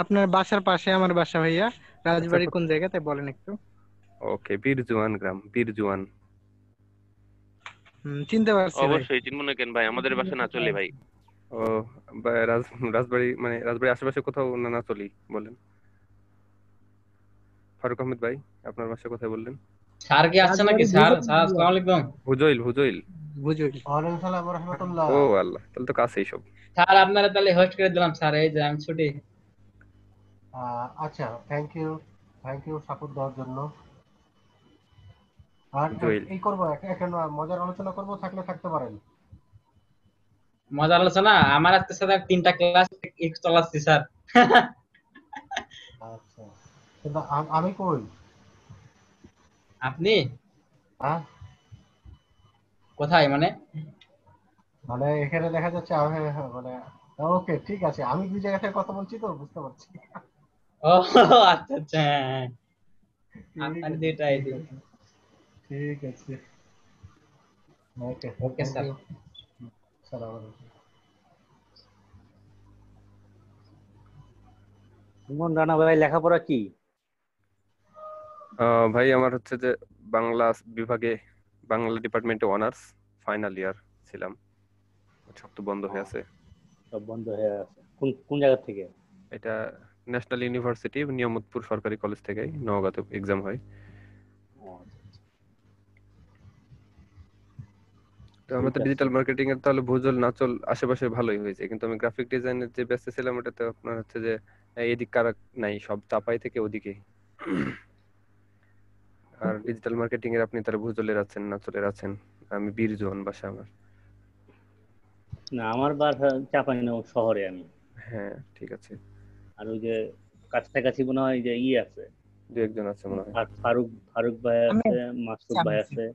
আপনার বাসার পাশে আমার বাসা ভাইয়া। আচ্ছা রাজবাড়ি কোন জায়গাতে বলেন একটু? ওকে, বীরজুয়ান গ্রাম, বীরজুয়ান। চিনতে পারছি ভাই। অবশ্যই চিনব না কেন ভাই, আমাদের বাসা না চলে ভাই। ও, রাজবাড়ি মানে রাজবাড়ি আশেপাশে কোথাও না না চলি বলেন। ফারুক আহমেদ ভাই, আপনার বাসা কোথায় বললেন? স্যার কি আসছে নাকি? রাজবাড়ি স্যার ভুজুর। স্যার আসসালামু আলাইকুম। হুজইল, হুজইল। ভুজুর। ওয়ালাইকুম সালাম রহমতুল্লাহ। ও আল্লাহ, তাহলে তো কাছেই সব। স্যার আপনারা তাহলে হোস্ট করে দিলাম স্যার, এই যে আমি ছুটি। আচ্ছা, থ্যাংক ইউ সাপোর্ট দেওয়ার জন্য। আর হুজইল। এই করবো একটা মজার আলোচনা করবো, থাকলে থাকতে পারেন। মজার আলোচনা? আমার আজকে স্যার 3টা ক্লাস চলাচ্ছি স্যার। আচ্ছা, কিন্তু আমি কই? আপনি হ্যাঁ, কোথায় মানে? মানে এখানে দেখা যাচ্ছে মানে ওকে, ঠিক আছে, আমি দুই জায়গা থেকে কথা বলছি তো, বুঝতে পারছি। ও আচ্ছা আচ্ছা, হ্যাঁ হ্যাঁ। ঠিক আপনার আছে, দুইটা ঠিক আইডি। আছে, ঠিক আছে। ওকে, ওকে থ্যাংক স্যার। ইউ। সালাম আলাইকুম। সুমন রানা ভাই, লেখাপড়া কি? ভাই আমার হচ্ছে যে বাংলা বিভাগে, বাংলা ডিপার্টমেন্টে অনার্স ফাইনাল ইয়ার ছিলাম। সব তো বন্ধ হয়ে আছে। সব বন্ধ হয়ে আছে? কোন কোন জায়গা থেকে? এটা ন্যাশনাল ইউনিভার্সিটি নিয়ামতপুর সরকারি কলেজ থেকে নওগাঁতে এক্সাম হয়। ও, আচ্ছা, তো আমরা ঠিক তো আছে। ডিজিটাল মার্কেটিং এর, তাহলে ভুজল নাচল আশেপাশে ভালোই হয়েছে, কিন্তু আমি গ্রাফিক ডিজাইনের যে ব্যস্ত ছিলাম ওটাতে আপনার হচ্ছে যে এদিক কারা নাই, সব চাপাই থেকে ওদিকে। আর ডিজিটাল মার্কেটিং এর আপনি তাহলে ভুজলের আছেন, নাচলের আছেন। আমি বীরজন বাসা আমার। না, আমার বাসা চাঁপাইনবাবগঞ্জ শহরে আমি। হ্যাঁ ঠিক আছে। আর ওই যে কাছাকাছি মনে হয় যে আছে, দু একজন আছে মনে হয়। ফারুক ফারুক ভাই আমি আছে, মাসুদ ভাই আছি। আছে।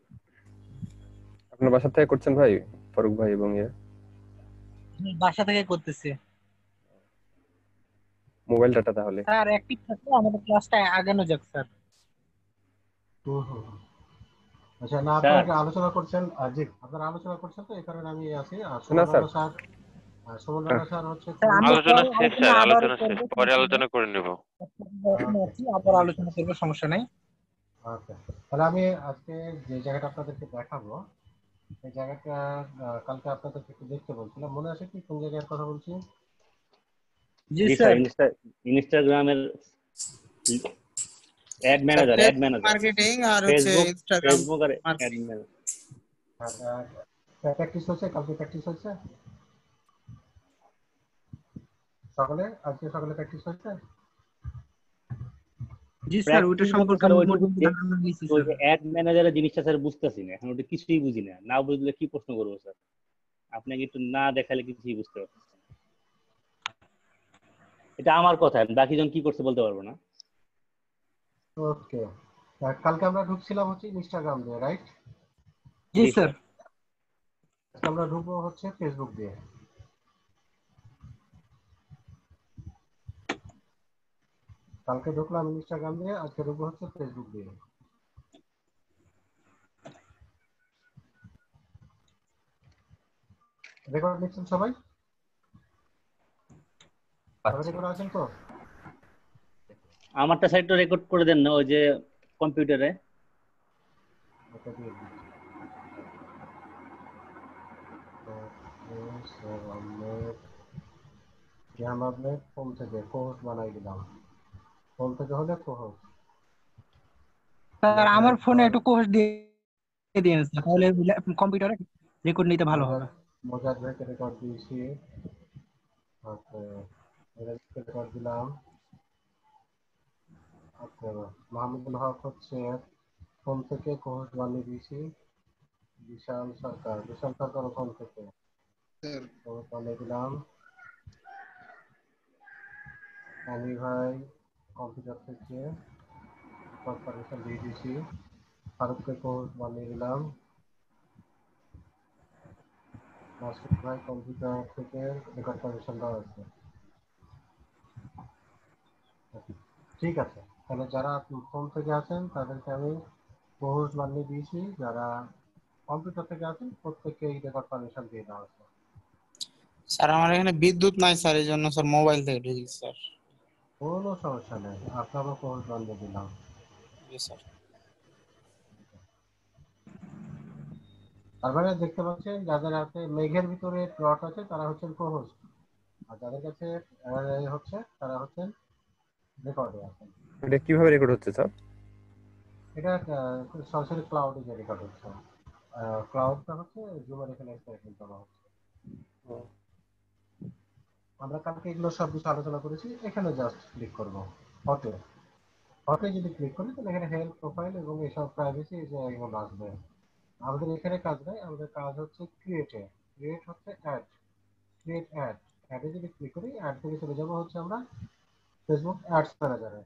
আপনার বাসা থেকে করছেন ভাই, ফারুক ভাই এবং বাসা থেকে করতেছি। মোবাইল ডাটা তাহলে। স্যার অ্যাক্টিভ থাকলে আমাদের ক্লাসটা আগানো যাক স্যার। হুম, হুম, হুম। আচ্ছা, না আপনারা স্যার, কি আলোচনা করছেন? জি, আপনারা আলোচনা করছেন, তো এই কারণে আমি আছি। আর না স্যার। সুমন আহ, রানা স্যার হচ্ছে স্যার আমরা আলোচনা পরে শেষ আলোচনা স্যার, আবারও আলোচনা শেষ, করবো, পরে সমস্যা নেই। আলোচনা করে নেব। আছি, আবার আলোচনা করবো, সমস্যা নাই। ওকে, তাহলে আমি আজকে যে জায়গাটা আপনাদেরকে দেখাবো, এই জায়গাটা কালকে আপনাদেরকে একটু দেখতে বলছিলাম, মনে আছে কি কোন জায়গার কথা বলছি? জি জি স্যার, স্যার। ইনস্টাগ্রামের ad sir manager, ad Facebook manager. Marketing আর হচ্ছে ফেসবুক ইনস্টাগ্রাম ফেসবুক আর অ্যাড মার্কেটিং। ম্যানেজার। প্র্যাকটিস হচ্ছে, কালকে প্র্যাকটিস হচ্ছে সকালে, আজকে সকালে প্র্যাকটিস হচ্ছে। জি স্যার, ওইটা প্র্যাকটিস বলতে সম্পর্কে স্যার ওইটুকু মোটামুটি ধারণা নিয়েছি ওই স্যার। যে অ্যাড ম্যানেজারের জিনিসটা স্যার বুঝতেছি না, এখন ওটা কিছুই বুঝি না, না বুঝলে কি প্রশ্ন করবো স্যার? আপনাকে একটু না দেখালে কিছুই বুঝতে পারতেছি না। এটা আমার কথা, বাকি জন কি করছে বলতে পারবো না। ওকে, কালকে আমরা ঢুকছিলাম হচ্ছে ইনস্টাগ্রাম দিয়ে, রাইট? জি জি স্যার। স্যার। আজকে আমরা ঢুকবো হচ্ছে ফেসবুক দিয়ে। কালকে ঢুকলাম ইনস্টাগ্রাম দিয়ে, আজকে ঢুকবো হচ্ছে ফেসবুক দিয়ে। রেকর্ড নিচ্ছেন সবাই? সবাই আচ্ছা, রেকর্ড আছেন তো? আমারটা সাইডটা রেকর্ড করে দেন না, ওই যে কম্পিউটারে। এটা দিয়ে দিচ্ছি। আমরা ফোন থেকে কোর্স বানাই দিলাম, ফোন থেকে হলে কোর্স স্যার আমার ফোনে রেকর্ড। একটু কোর্স দিয়ে দিন স্যার, তাহলে কম্পিউটারে রেকর্ড নিতে ভালো মজার হবে। মজার থেকে রেকর্ড দিয়েছি। ওকে, রেকর্ড দিলাম। ওকে, মাহমুদুল হক হচ্ছে ফোন থেকে কোর্স বানিয়ে দিয়েছি। বিশাল সরকার ফোন থেকে কোর্স বানিয়ে দিলাম। আমি ভাই কম্পিউটার থেকে পারমিশন দিয়ে দিয়েছি। ফারুককে কোর্স বানিয়ে দিলাম। মাসুদ ভাই কম্পিউটার থেকে রেকর্ড পারমিশন দেওয়া আছে। ঠিক আছে, তাহলে যারা ফোন থেকে আছেন তাদেরকে আমি কোর্স বানিয়ে দিয়েছি, যারা কম্পিউটার থেকে আছেন প্রত্যেককে এই রেকর্ড পারমিশন দিয়ে দেওয়া আছে। স্যার আমার এখানে বিদ্যুৎ নাই স্যার, এই জন্য স্যার মোবাইল থেকে ঢুকি স্যার। কোনো সমস্যা নেই, আপনারও কোর্স বানিয়ে দিলাম। জি স্যার। তার মানে দেখতে পাচ্ছেন যাদের হাতে মেঘের ভিতরে প্লট আছে তারা হচ্ছেন কো-হোস্ট, আর যাদের কাছে হচ্ছে তারা হচ্ছেন রেকর্ডে আছেন। এটা কিভাবে রেকর্ড হচ্ছে স্যার? এটা সরাসরি ক্লাউডে যে রেকর্ড হচ্ছে, ক্লাউডটা হচ্ছে জুমের এখানে ইনস্টলেশন করা হচ্ছে। আমরা কালকে এগুলো সব কিছু আলোচনা করেছি। এখানে জাস্ট ক্লিক করব হটে। হটে যদি ক্লিক করি তাহলে এখানে হেল্প, প্রোফাইল এবং এসব প্রাইভেসি এই যে এগুলো আসবে। আমাদের এখানে কাজ নাই, আমাদের কাজ হচ্ছে ক্রিয়েটে। ক্রিয়েট হচ্ছে অ্যাড, ক্রিয়েট অ্যাড। অ্যাডে যদি ক্লিক করি অ্যাড থেকে চলে যাবো হচ্ছে আমরা ফেসবুক অ্যাডস ম্যানেজারে।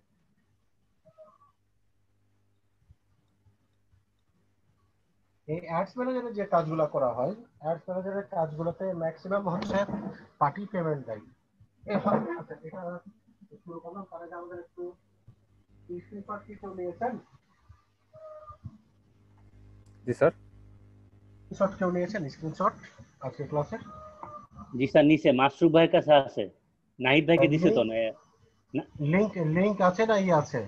এই অ্যাডস ম্যানেজারে যে কাজগুলো করা হয়, অ্যাডস ম্যানেজারের কাজগুলোতে ম্যাক্সিমাম হচ্ছে পার্টি পেমেন্ট দেয়। আচ্ছা, এটা শুরু করলাম, তার আগে আমাদের একটু স্ক্রিনশট কি কেউ নিয়েছেন? জি স্যার। স্ক্রিনশট কেউ নিয়েছেন? স্ক্রিনশট আজকে ক্লাসের? জি স্যার নিচে মাশরুফ ভাইয়ের কাছে আছে, নাহিদ ভাইকে দিছে তো না? লিংক আছে না আছে?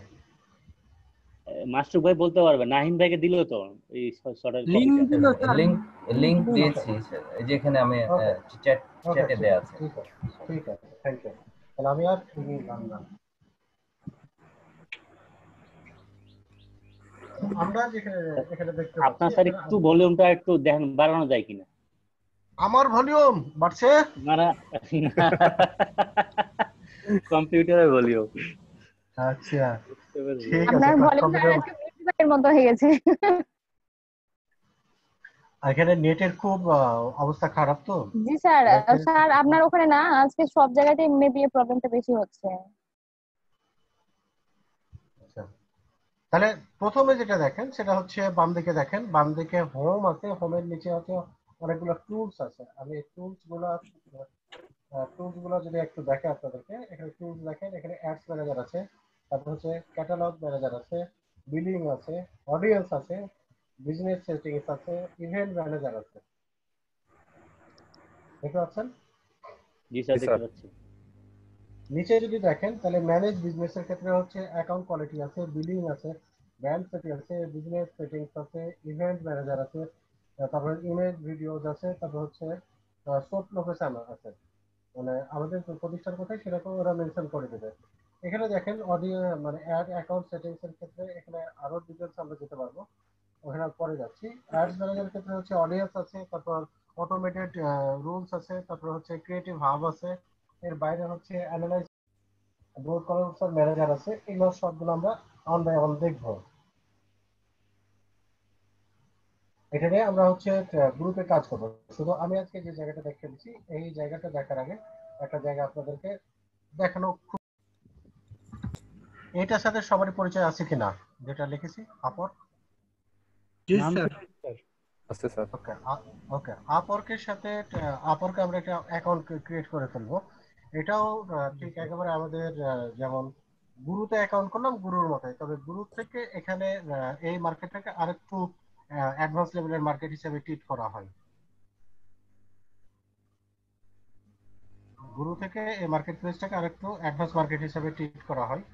মাশরুফ ভাই বলতে পারবে, নাহিদ ভাইকে দিল তো এই শর্টের লিংক কপিটা। দিল স্যার, লিংক দিয়েছি এই যে এখানে আমি চ্যাটে দেয়া আছে। ঠিক আছে, ঠিক আছে, থ্যাংক ইউ। তাহলে আমি আর নিলাম না। আমরা যেখানে এখানে দেখতে আপনার পাচ্ছি স্যার একটু ভলিউমটা একটু দেখেন বাড়ানো যায় কিনা। আমার ভলিউম বাড়ছে না কম্পিউটারের ভলিউম। আচ্ছা ঠিক আছে। আপনার ভলিউমটা আজকে মিউজিকের মতো হয়ে গেছে। এখানে নেটের খুব অবস্থা খারাপ তো। জি স্যার, স্যার আপনার ওখানে না আজকে সব জায়গাতেই মেবি এই প্রবলেমটা বেশি হচ্ছে। আচ্ছা, তাহলে প্রথমে যেটা দেখেন সেটা হচ্ছে বাম দিকে দেখেন, বাম দিকে হোম আছে, হোমের নিচে আছে অনেকগুলো টুলস আছে। আমি টুলস গুলো যদি একটু দেখে আপনাদেরকে, এখানে টুলস দেখেন, এখানে অ্যাডস ম্যানেজার আছে, তারপর হচ্ছে ক্যাটালগ ম্যানেজার আছে, বিলিং আছে, অডিয়েন্স আছে, বিজনেস সেটিংস আছে, ইভেন্ট ম্যানেজার আছে। দেখতে পাচ্ছেন? জি স্যার দেখতে পাচ্ছি। নিচে যদি দেখেন তাহলে ম্যানেজ বিজনেস এর ক্ষেত্রে হচ্ছে অ্যাকাউন্ট কোয়ালিটি আছে, বিলিং আছে, ব্র্যান্ড সেটিং আছে, বিজনেস সেটিংস আছে, ইভেন্ট ম্যানেজার আছে, তারপর ইমেজ ভিডিওস আছে, তারপর হচ্ছে সোর্স লোকেশন আছে। মানে আমাদের প্রতিষ্ঠান কোথায় সেটাকে ওরা মেনশন করে দেবে। এখানে দেখেন অডিও মানে অ্যাড অ্যাকাউন্ট সেটিংস এর ক্ষেত্রে এখানে আরো ডিটেইলস আমরা যেতে পারবো, ওখানে পরে যাচ্ছি। অ্যাডস ম্যানেজারের ক্ষেত্রে হচ্ছে অডিয়েন্স আছে, তারপর অটোমেটেড রুলস আছে, তারপর হচ্ছে ক্রিয়েটিভ হাব আছে, এর বাইরে হচ্ছে অ্যানালাইজ বোর্ড কলার ম্যানেজার আছে। এগুলো সবগুলো আমরা অন বাই অন দেখবো। এখানে আমরা হচ্ছে গ্রুপে কাজ করবো। শুধু আমি আজকে যে জায়গাটা দেখতে দিচ্ছি, এই জায়গাটা দেখার আগে একটা জায়গা আপনাদেরকে দেখানো, এটার সাথে সবারই পরিচয় আছে কিনা যেটা লিখেছি আপর? জি স্যার। আচ্ছা স্যার। ওকে ওকে, আপরকের সাথে আপরকে আমরা একটা অ্যাকাউন্ট ক্রিয়েট করে ফেলবো। এটাও ঠিক একেবারে আমাদের যেমন গুরুতে অ্যাকাউন্ট করলাম গুরুর মতোই, তবে গুরু থেকে এখানে এই মার্কেটটাকে আরেকটু অ্যাডভান্স লেভেলের মার্কেট হিসেবে ট্রিট করা হয়। গুরু থেকে এই মার্কেট প্লেসটাকে আরেকটু অ্যাডভান্স মার্কেট হিসেবে ট্রিট করা হয়।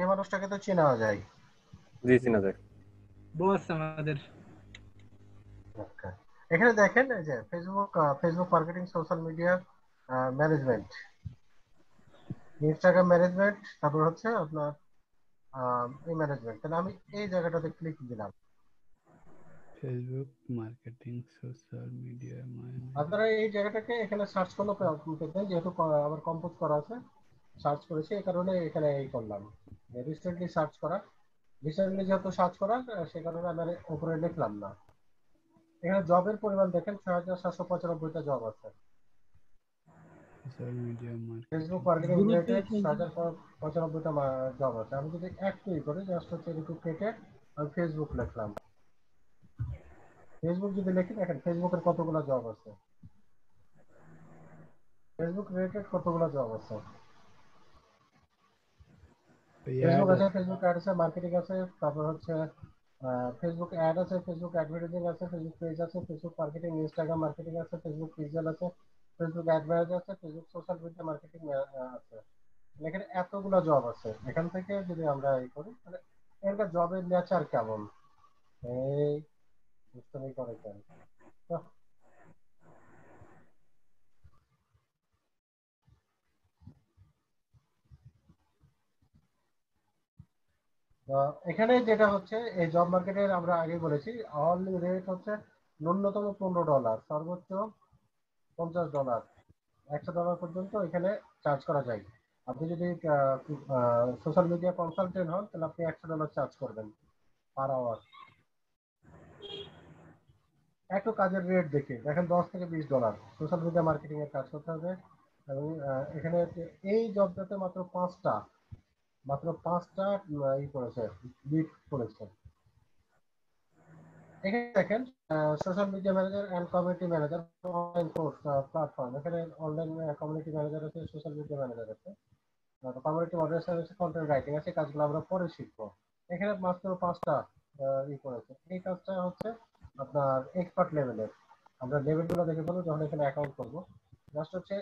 এই মানুষটাকে তো চেনা যায়। জি চিনা যায়। বস আমাদের। এখানে দেখেন এই যে Facebook marketing, social media management, Instagram management, তারপর হচ্ছে আপনার এই ম্যানেজমেন্ট। তাহলে আমি এই জায়গাটাতে ক্লিক দিলাম। ফেসবুক মার্কেটিং সোশ্যাল মিডিয়া আপনারা এই জায়গাটাকে এখানে সার্চ করলে পেতেন, যেহেতু আমার কম্পোজ করা আছে সার্চ করেছি, এই কারণে এখানে এই করলাম রিসেন্টলি সার্চ করা। রিসেন্টলি যেহেতু সার্চ করা সে কারণে আমি উপরে লিখলাম না। এখানে জবের পরিমাণ দেখেন ৬৭৯৫টা জব আছে। Social media Facebook marketing related ৬৯৫টা জব আছে। আমি যদি একটু করি জাস্ট হচ্ছে একটু কেটে আমি ফেসবুক লিখলাম। ফেসবুক যদি লিখি দেখেন ফেসবুকের কতগুলো জব আছে, ফেসবুক রিলেটেড কতগুলো জব আছে। ফেসবুক আছে, ফেসবুক অ্যাড আছে, মার্কেটিং আছে, তারপর হচ্ছে ফেসবুক অ্যাড আছে, ফেসবুক অ্যাডভার্টাইজিং আছে, ফেসবুক পেজ আছে, ফেসবুক মার্কেটিং, ইনস্টাগ্রাম মার্কেটিং আছে, ফেসবুক পিক্সেল আছে, ফেসবুক অ্যাড ম্যানেজার আছে, ফেসবুক সোশ্যাল মিডিয়া মার্কেটিং আছে। এখানে এতগুলো জব আছে, এখান থেকে যদি আমরা এই করি তাহলে এখানকার জবের নেচার কেমন এই বুঝতে করে কেন। তো এখানে যেটা হচ্ছে এই জব মার্কেটের আমরা আগে বলেছি আওয়ারলি রেট হচ্ছে ন্যূনতম $15, সর্বোচ্চ $50, $100 পর্যন্ত এখানে চার্জ করা যায়। আপনি যদি সোশ্যাল মিডিয়া কনসালটেন্ট হন তাহলে আপনি $100 চার্জ করবেন পার আওয়ার। একটু কাজের রেট দেখে দেখেন $10 থেকে $20 সোশ্যাল মিডিয়া মার্কেটিং এর কাজ করতে হবে। এবং এখানে এই জবটাতে মাত্র পাঁচটা ই করেছে, লিড করেছে। এখানে দেখেন social media manager and community manager online course platform. এখানে অনলাইন কমিউনিটি ম্যানেজার আছে, সোশ্যাল মিডিয়া ম্যানেজার আছে, কমিউনিটি মডারেশন আছে, কন্টেন্ট রাইটিং আছে। কাজগুলো আমরা পরে শিখবো। এখানে মাত্র 5টা ই করেছে। এই কাজটা হচ্ছে আপনার এক্সপার্ট লেভেলের। আমরা লেভেলগুলো দেখে ফেলবো যখন এখানে অ্যাকাউন্ট করবো। জাস্ট হচ্ছে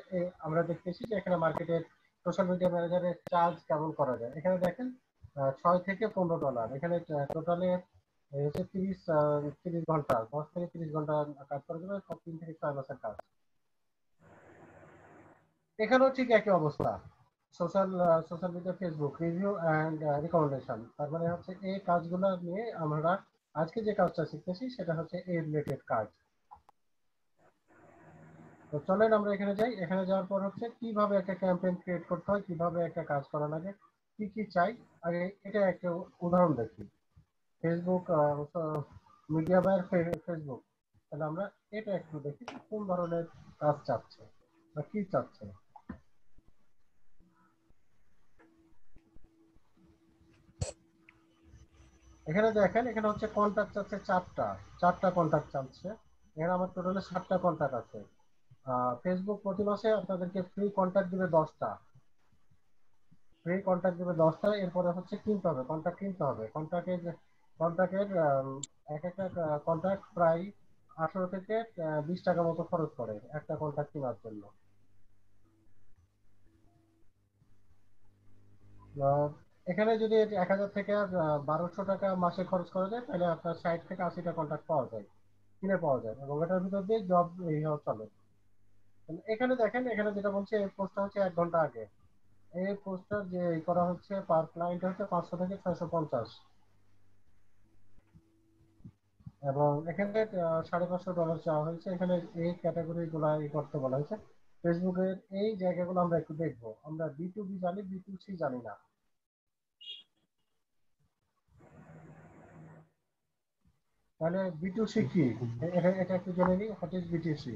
আমরা দেখতেছি যে এখানে মার্কেটের সোশ্যাল মিডিয়া ম্যানেজারের চার্জ কেমন করা যায়। এখানে দেখেন $6 থেকে $15। এখানে টোটালে হচ্ছে 30 ঘন্টা, 10 থেকে 30 ঘন্টা কাজ করা যাবে, 3 থেকে 6 মাসের কাজ। এখানেও ঠিক একই অবস্থা। Social media, Facebook review and recommendation. তার মানে হচ্ছে এই কাজগুলো নিয়ে আমরা আজকে যে কাজটা শিখতেছি সেটা হচ্ছে এই রিলেটেড কাজ। তো চলেন আমরা এখানে যাই। এখানে যাওয়ার পর হচ্ছে কিভাবে একটা ক্যাম্পেইন ক্রিয়েট করতে হয়, কিভাবে একটা কাজ করা লাগে, কি কি চাই আগে এটা একটা উদাহরণ দেখি। ফেসবুক মিডিয়া বায়ার ফেসবুক, তাহলে আমরা এটা একটু দেখি কোন ধরনের কাজ চাচ্ছে বা কি চাচ্ছে। এখানে দেখেন এখানে হচ্ছে কন্ট্যাক্ট চাচ্ছে চারটা কন্ট্যাক্ট চাচ্ছে। এখানে আমার টোটালে 7টা কন্ট্যাক্ট আছে। ফেসবুক প্রতি মাসে আপনাদেরকে ফ্রি কন্ট্যাক্ট দিবে 10টা। এরপরে হচ্ছে কিনতে হবে, কন্ট্যাক্ট কিনতে হবে। কন্ট্যাক্টের এক একটা কন্ট্যাক্ট প্রায় 18 থেকে 20 টাকা মতো খরচ করে একটা কন্ট্যাক্ট কেনার জন্য। এখানে যদি 1000 থেকে 1200 টাকা মাসে খরচ করা যায় তাহলে আপনার 60 থেকে 80টা কন্ট্যাক্ট কিনে পাওয়া যায় এবং এটার ভিতর দিয়ে জব চলে। এখানে দেখেন এখানে যেটা বলছে এই পোস্টটা হচ্ছে 1 ঘন্টা আগে। এই পোস্টটা যে করা হচ্ছে পার ক্লায়েন্ট হচ্ছে 500 থেকে 650 এবং এখানে $550 চাওয়া হয়েছে। এখানে এই ক্যাটাগরি গুলা করতে বলা হয়েছে। ফেসবুকের এই জায়গাগুলো আমরা একটু দেখবো। আমরা B2B জানি, B2C জানি না। তাহলে B2C কি এটা একটু জেনে নিই। What is B2C?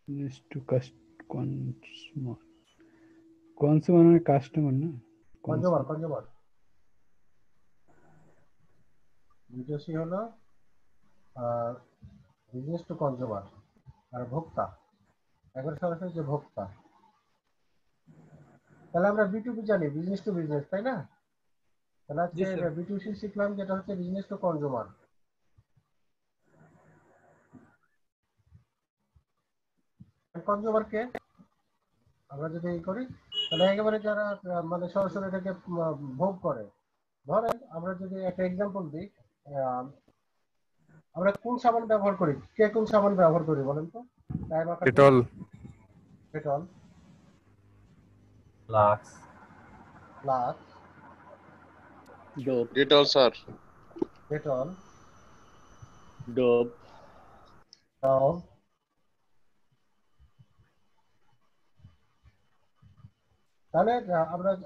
Next to consumer. Consumer মানে কাস্টমার না? কনজিউমার। B2C হলো বিজনেস টু কনজিউমার আর ভোক্তা একবার সরাসরি যে ভোক্তা। তাহলে আমরা B2B জানি, বিজনেস টু বিজনেস, তাই না? তাহলে আজকে B2C শিখলাম যেটা হচ্ছে বিজনেস টু কনজিউমার। কনজিউমার কে আমরা যদি এই করি তাহলে একেবারে যারা মানে সরাসরি এটাকে ভোগ করে। ধরেন আমরা যদি একটা এক্সাম্পল দিই, আমরা কোন সাবান ব্যবহার করি, কে কোন সাবান ব্যবহার করি বলেন তো? Dettol, Lux, Dove, Dettol sir, Dettol, Dove, Dove, তাহলে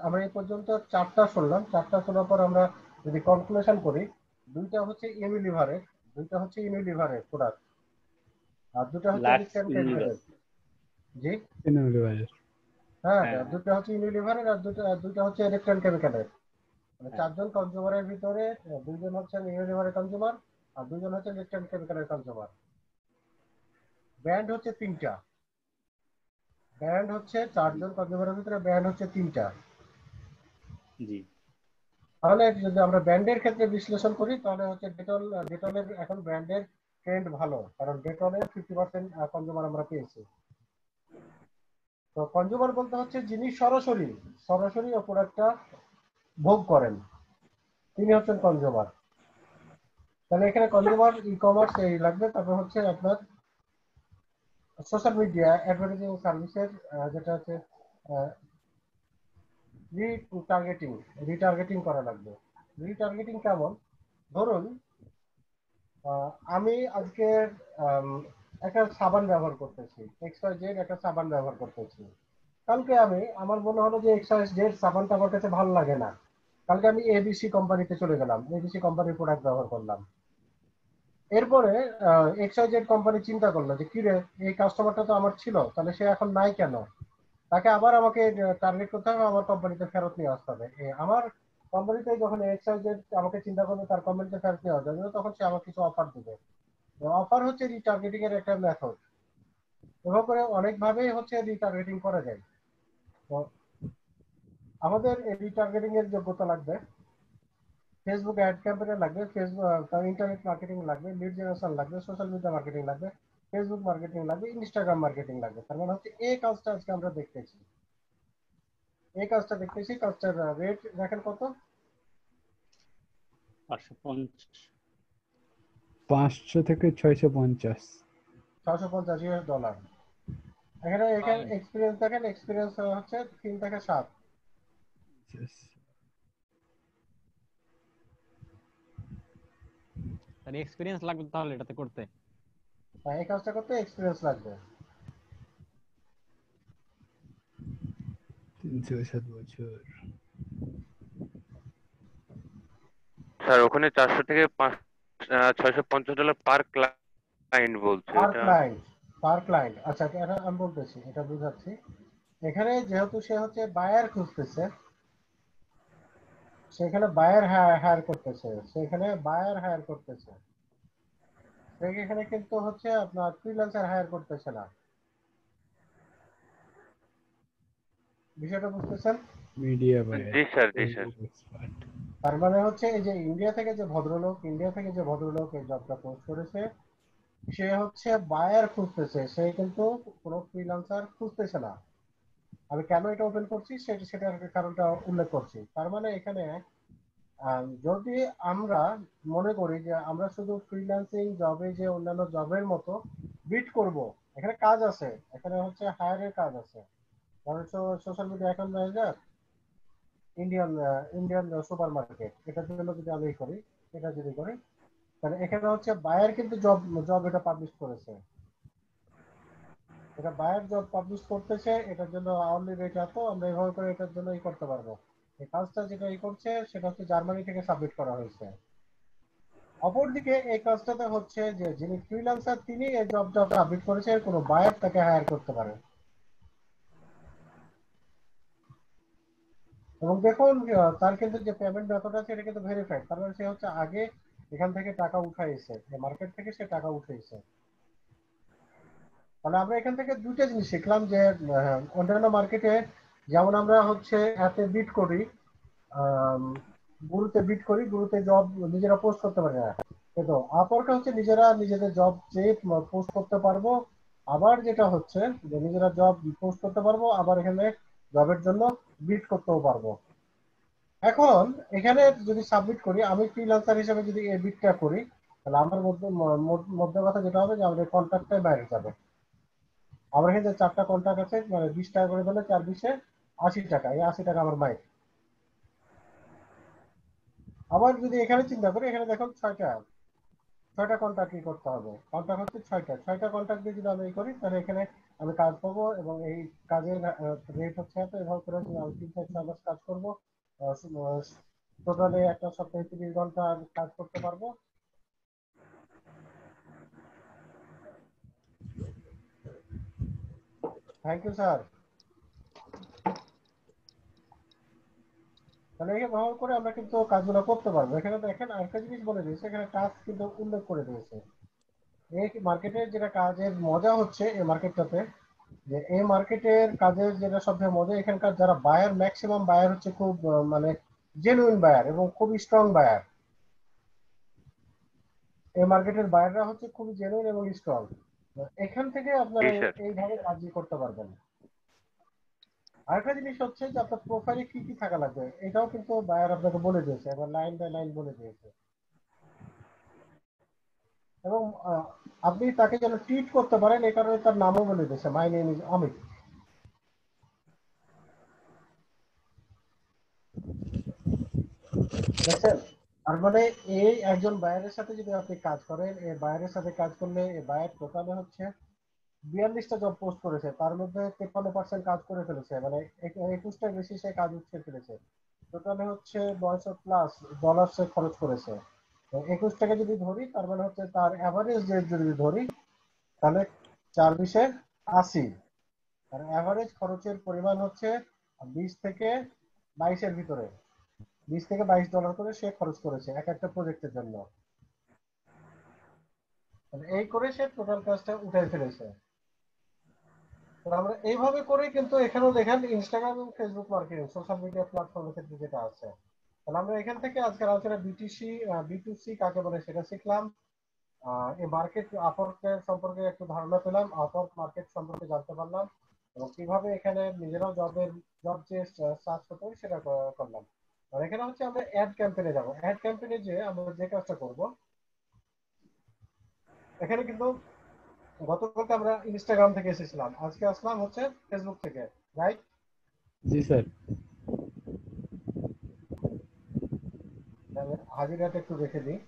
আমরা এই পর্যন্ত চারটা শুনলাম। চারটা শোনার পর আমরা যদি কনক্লুশন করি, দুইটা হচ্ছে ইউনিলিভারের প্রোডাক্ট, আর দুটো হচ্ছে লাক্স রিসেন্ট ইউনিভার্স। জি ইউনিলিভারের। হ্যাঁ, হ্যাঁ দুটো হচ্ছে ইউনিলিভারের আর দুটো হচ্ছে ইলেকট্রন কেমিক্যালের। মানে হ্যাঁ চারজন কনজিউমারের ভিতরে দুইজন হচ্ছেন ইউনিলিভারের কনজিউমার আর দুইজন হচ্ছে ইলেকট্রন কেমিক্যালের কনজিউমার। ব্র্যান্ড হচ্ছে তিনটা, ব্র্যান্ড হচ্ছে চারজন কনজিউমারের ভিতরে ব্র্যান্ড হচ্ছে তিনটা। জি। তাহলে যদি আমরা ব্র্যান্ডের ক্ষেত্রে বিশ্লেষণ করি তাহলে হচ্ছে ডেটলের এখন ব্র্যান্ডের ট্রেন্ড ভালো, কারণ ডেটলের 50% কনজিউমার আমরা পেয়েছি। তো কনজিউমার বলতে হচ্ছে যিনি সরাসরি ওই প্রোডাক্টটা ভোগ করেন, তিনি হচ্ছেন কনজিউমার। তাহলে এখানে কনজিউমার ই কমার্স এই লাগবে। তারপর হচ্ছে আপনার সোশ্যাল মিডিয়া অ্যাডভার্টাইজিং সার্ভিসের যেটা হচ্ছে রিটার্গেটিং করা লাগবে। রিটার্গেটিং কেমন? ধরুন আমি আজকে একটা সাবান ব্যবহার করতেছি, XYZ একটা সাবান ব্যবহার করতেছি। কালকে আমার মনে হলো যে XYZ সাবানটা আমার কাছে ভালো লাগে না, কালকে আমি ABC কোম্পানিতে চলে গেলাম, ABC কোম্পানির প্রোডাক্ট ব্যবহার করলাম। এরপরে XYZ কোম্পানি চিন্তা করলো যে কি রে, এই কাস্টমারটা তো আমার ছিল, তাহলে সে এখন নাই কেন? তাকে আবার আমাকে টার্গেট করতে হবে, আমার কোম্পানিতে ফেরত নিয়ে আসতে হবে। আমার কোম্পানিতে যখন XYZ আমাকে চিন্তা করবে তার কোম্পানিতে ফেরত নেওয়ার জন্য, তখন সে আমাকে কিছু অফার দেবে। অফার হচ্ছে রিটার্গেটিং এর একটা মেথড। এভাবে করে অনেকভাবেই হচ্ছে রিটার্গেটিং করা যায়। তো আমাদের এই রিটার্গেটিং এর যোগ্যতা লাগবে, ফেসবুক অ্যাড ক্যাম্পেইন লাগবে, ইন্টারনেট মার্কেটিং লাগবে, লিড জেনারেশন লাগবে, সোশ্যাল মিডিয়া মার্কেটিং লাগবে, ফেসবুক মার্কেটিং লাগবে, ইনস্টাগ্রাম মার্কেটিং লাগবে। তার মানে হচ্ছে এই কাজটা আজকে আমরা দেখতেছি, কাজটার রেট দেখেন কত? 500 থেকে 650 $650। এখানে এক্সপিরিয়েন্স দেখেন, এক্সপিরিয়েন্স হচ্ছে 3 থেকে 7। তার এক্সপেরিয়েন্স লাগবে তাহলে এটাতে করতে। এই কাজটা করতে এক্সপিরিয়েন্স লাগবে। 307 বছর। স্যার ওখানে 400 থেকে $650 পার ক্লায়েন্ট বলছে এটা। পার ক্লায়েন্ট। আচ্ছা, এটা আমি বলতেছি, এটা বুঝাচ্ছি। এখানে যেহেতু সে হচ্ছে বায়ার খুঁজতেছে, সেখানে বায়ার হায়ার করতেছে, এখানে কিন্তু হচ্ছে আপনার ফ্রিল্যান্সার হায়ার করতেছে না। বিষয়টা বুঝতেছেন? Media buyer. জি স্যার, জি স্যার। তার মানে হচ্ছে এই যে ইন্ডিয়া থেকে যে ভদ্রলোক এই জবটা পোস্ট করেছে, সে হচ্ছে বায়ার খুঁজতেছে, সে কিন্তু কোনো ফ্রিল্যান্সার খুঁজতেছে না। আমি কেন এটা ওপেন করছি সেটার কারণটা উল্লেখ করছি। তার মানে এখানে যদি আমরা মনে করি যে আমরা শুধু ফ্রিল্যান্সিং জবে যে অন্যান্য জবের মতো বিট করব, এখানে কাজ আছে, এখানে হচ্ছে হায়ারের কাজ আছে। কারণ social media account manager, Indian super market, এটার জন্য যদি আমি করি, তাহলে এখানে হচ্ছে বায়ার কিন্তু জব এটা পাবলিশ করেছে, এটা বায়ার জব পাবলিশ করতেছে, এটার জন্য আওয়ারলি রেট এত, আমরা এভাবে করে এটার জন্য করতে পারবো। এই কাজটা যেটা করছে সেটা হচ্ছে জার্মানি থেকে সাবমিট করা হয়েছে। অপরদিকে এই কাজটাতে হচ্ছে যে যিনি ফ্রিল্যান্সার তিনি এই জবটা সাবমিট করেছে, কোনো বায়ার তাকে হায়ার করতে পারে। এবং দেখুন তার কিন্তু যে পেমেন্ট মেথড আছে এটা কিন্তু ভেরিফাইড, কারণ সে হচ্ছে আগে এখান থেকে টাকা উঠাইছে, মার্কেট থেকে সে টাকা উঠাইছে। তাহলে আমরা এখান থেকে দুটো জিনিস শিখলাম যে অন্যান্য মার্কেটে যেমন আমরা হচ্ছে এতে বিট করি, গুরুতে জব নিজেরা পোস্ট করতে পারি না, কিন্তু আপওয়ার্কে হচ্ছে নিজেদের জব চেয়ে পোস্ট করতে পারবো। আবার যেটা হচ্ছে যে নিজেরা জব পোস্ট করতে পারবো, আবার এখানে জবের জন্য বিট করতেও পারবো। এখন এখানে যদি সাবমিট করি, আমি ফ্রিল্যান্সার হিসেবে যদি এই বিটটা করি, তাহলে আমার মধ্যে কথা যেটা হবে যে আমাদের কন্ট্রাক্টটাই বাইরে যাবে। আমার এখানে 4টা কন্ট্রাক্ট আছে, মানে 20 টাকা করে দিলে 4 20 80 টাকা, এই 80 টাকা আমার মাইক। আবার যদি এখানে চিন্তা করি, এখানে দেখুন 6টা 6টা কন্টাক্ট কি করতে হবে, কন্টাক্ট হচ্ছে 6টা কন্টাক্ট দিয়ে যদি আমি এই করি তাহলে এখানে আমি কাজ পাবো এবং এই কাজের রেট হচ্ছে এত, এভাবে করে যদি আমি 3-4 মাস কাজ করবো, টোটালি একটা সপ্তাহে 30 ঘন্টা কাজ করতে পারবো। Thank you sir. তাহলে এই ব্যবহার করে আমরা কিন্তু কাজগুলো করতে পারবো। এখানে দেখেন আরেকটা জিনিস বলে দিয়েছে, এখানে টাস্ক কিন্তু উল্লেখ করে দিয়েছে। এই মার্কেটের যেটা কাজের মজা হচ্ছে এই মার্কেটটাতে, যে এই মার্কেটের কাজের যেটা সবচেয়ে মজা, এখানকার যারা বায়ার, ম্যাক্সিমাম বায়ার হচ্ছে খুব মানে জেনুইন বায়ার এবং খুবই স্ট্রং বায়ার। এই মার্কেটের বায়াররা হচ্ছে খুবই জেনুইন এবং স্ট্রং। এখান থেকে আপনারা জি স্যার। এইভাবে কাজই করতে পারবেন। আরেকটা জিনিস হচ্ছে যে আপনার প্রোফাইলে কি কি থাকা লাগবে, এটাও কিন্তু বায়ার আপনাকে বলে দিয়েছে, এবং লাইন বাই লাইন বলে দিয়েছে। এবং আপনি তাকে যেন ট্রিট করতে পারেন এই কারণে তার নামও বলে দিয়েছে, মাই নেম ইজ অমিত। দেখছেন? তার মানে এই একজন বায়ারের সাথে যদি আপনি কাজ করেন, এই বায়ারের সাথে কাজ করলে এই বায়ার টোটালে হচ্ছে 42টা জব পোস্ট করেছে, তার মধ্যে 53% কাজ করে ফেলেছে, মানে 21টার বেশি সে কাজ উঠে ফেলেছে। টোটালে হচ্ছে $900+ সে খরচ করেছে। 21 টাকা যদি ধরি তার মানে হচ্ছে তার অ্যাভারেজ রেট যদি ধরি তাহলে 4-20-80, আর অ্যাভারেজ খরচের পরিমাণ হচ্ছে 20 থেকে 22-এর ভিতরে, $20 থেকে $22 করে সে খরচ করেছে এক একটা প্রজেক্টের জন্য। এই করে সে টোটাল কাজটা উঠে ফেলেছে। তো আমরা এইভাবে করে কিন্তু এখানেও দেখেন ইনস্টাগ্রাম এবং ফেসবুক মার্কেটিং সোশ্যাল মিডিয়া প্ল্যাটফর্মের ক্ষেত্রে যেটা আছে। তাহলে আমরা এখান থেকে আজকের আলোচনা B2C কাকে বলে সেটা শিখলাম। এই মার্কেট আপওয়ার্কের সম্পর্কে একটু ধারণা পেলাম, আপওয়ার্ক মার্কেট সম্পর্কে জানতে পারলাম, এবং কিভাবে এখানে নিজেরাও জব যে সার্চ করতে হবে সেটা করলাম। আর এখানে হচ্ছে আমরা অ্যাড ক্যাম্পেইনে যাব। অ্যাড ক্যাম্পেইনে যে আমরা যে কাজটা করব, এখানে কিন্তু গতকালকে আমরা ইনস্টাগ্রাম থেকে এসেছিলাম, আজকে আসলাম হচ্ছে ফেসবুক থেকে, রাইট? জি স্যার। হাজিরাটা একটু রেখে দিই।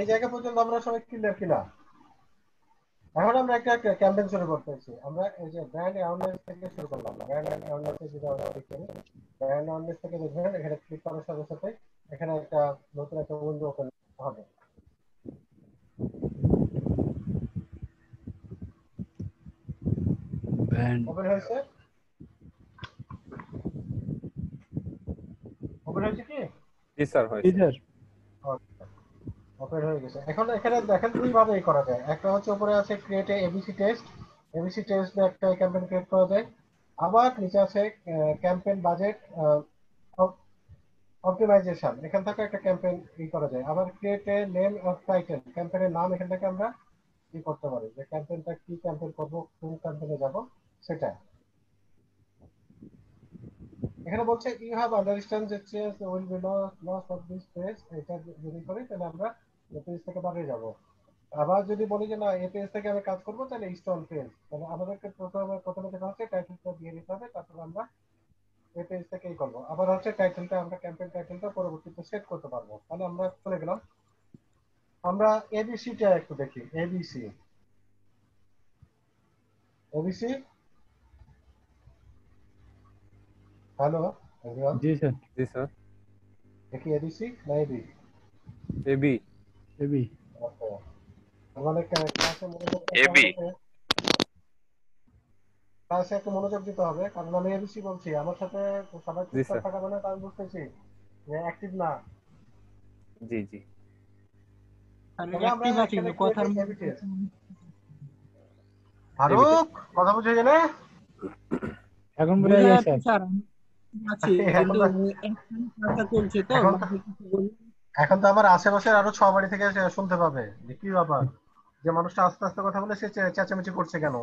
এই জায়গা পর্যন্ত আমরা সবাই ক্লিয়ার কিনা? এখন আমরা একটা ক্যাম্পেইন শুরু করতেছি। আমরা এই যে ব্র্যান্ড অ্যাওয়ারনেস থেকে শুরু করলাম। ব্র্যান্ড অ্যাওয়ারনেস থেকে যদি আমরা ক্লিক করি, ব্র্যান্ড অ্যাওয়ারনেস থেকে দেখবেন এখানে ক্লিক করার সাথে সাথে এখানে একটা নতুন একটা উইন্ডো ওপেন হবে। ওপেন হয়েছে? ওপেন হয়েছে কি? জি স্যার, হয়েছে। ওপেন হয়ে গেছে। এখন এখানে দেখেন দুইভাবে করা যায়। একটা হচ্ছে উপরে আছে create ABC test, ABC test দিয়ে একটা ক্যাম্পেইন ক্রিয়েট করা যায়। আবার নিচে আছে ক্যাম্পেইন বাজেট অপটিমাইজেশন, এখান থেকে একটা ক্যাম্পেইন করা যায়। আবার create a name of title, ক্যাম্পেইনের নাম এখান থেকে আমরা করতে পারি, যে ক্যাম্পেইনটা কি ক্যাম্পেইন করব, কোন ক্যাম্পেইনে যাব সেটা। এখানে বলছে ইউ হ্যাভ আন্ডারস্ট্যান্ড যে change will be loss of this page, এটা যদি করি তাহলে আমরা এই পেজ থেকে বাইরে যাব। আবার যদি বলি যে না এই পেজ থেকে আমি কাজ করব, তাহলে ইনস্টল পেজ, তাহলে আমাদেরকে প্রথমে যেটা হচ্ছে টাইটেলটা দিয়ে দিতে হবে, তারপর আমরা এই পেজ থেকেই করব। আবার হচ্ছে টাইটেলটা আমরা ক্যাম্পেইন টাইটেলটা পরবর্তীতে সেট করতে পারবো। তাহলে আমরা চলে গেলাম, আমরা এবিসিটা একটু দেখি। ABC hello everyone. জি স্যার। জি স্যার। দেখি এবিসি না এবি? এবি। এবি। ওকে, আমাদের ক্লাসে মনোযোগ দিতে এবি। হবে, ক্লাসে একটু মনোযোগ দিতে হবে, কারণ আমি এবিসি বলছি। আমার সাথে সবাই চুপচাপ থাকা মানে আমি বুঝতেছি যে অ্যাক্টিভ না। জি জি। তাহলে তাহলে আমরা অ্যাক্টিভ আছি এখানে কথার ক্রিয়েটিভ মধ্যে এবিটেস। ফারুক কথা বুঝে গেলে? এখন বোঝা বোঝা যায় যাচ্ছে স্যার। স্যার, আমি আছি এখন কিন্তু তো একখানে কাজটা চলছে তো এখন তো মাঝে কিছু বললে এখন তো আমার আশেপাশের আরো 6 বাড়ি থেকে শুনতে পাবে যে কি ব্যাপার, যে মানুষটা আস্তে আস্তে কথা বলে সে চেঁচামেচি করছে কেন।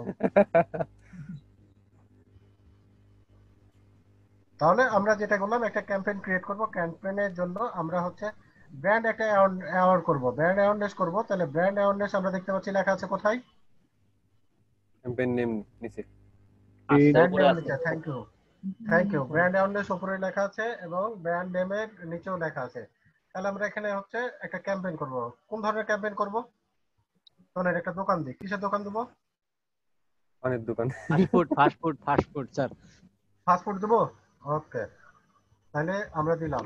তাহলে আমরা যেটা করলাম, একটা ক্যাম্পেইন ক্রিয়েট করব। ক্যাম্পেইনের জন্য আমরা হচ্ছে ব্র্যান্ড একটা অ্যাওয়ার্ড করব, ব্র্যান্ড অ্যাওয়ারনেস করব। তাহলে ব্র্যান্ড অ্যাওয়ারনেস আমরা দেখতে পাচ্ছি লেখা আছে কোথায়? ক্যাম্পেইন নেম নিচে। ব্র্যান্ড নেম নিচে। Thank you. ব্র্যান্ড অ্যাওয়ারনেস উপরে লেখা আছে এবং ব্র্যান্ড নেমের নিচেও লেখা আছে। তাহলে আমরা এখানে হচ্ছে একটা ক্যাম্পেইন করব। কোন ধরনের ক্যাম্পেইন করব? ধরেন একটা দোকান দিই, কিসের দোকান দেবো? অনেক দোকান। Fast food sir. Fast food দেবো। ওকে, তাহলে আমরা দিলাম।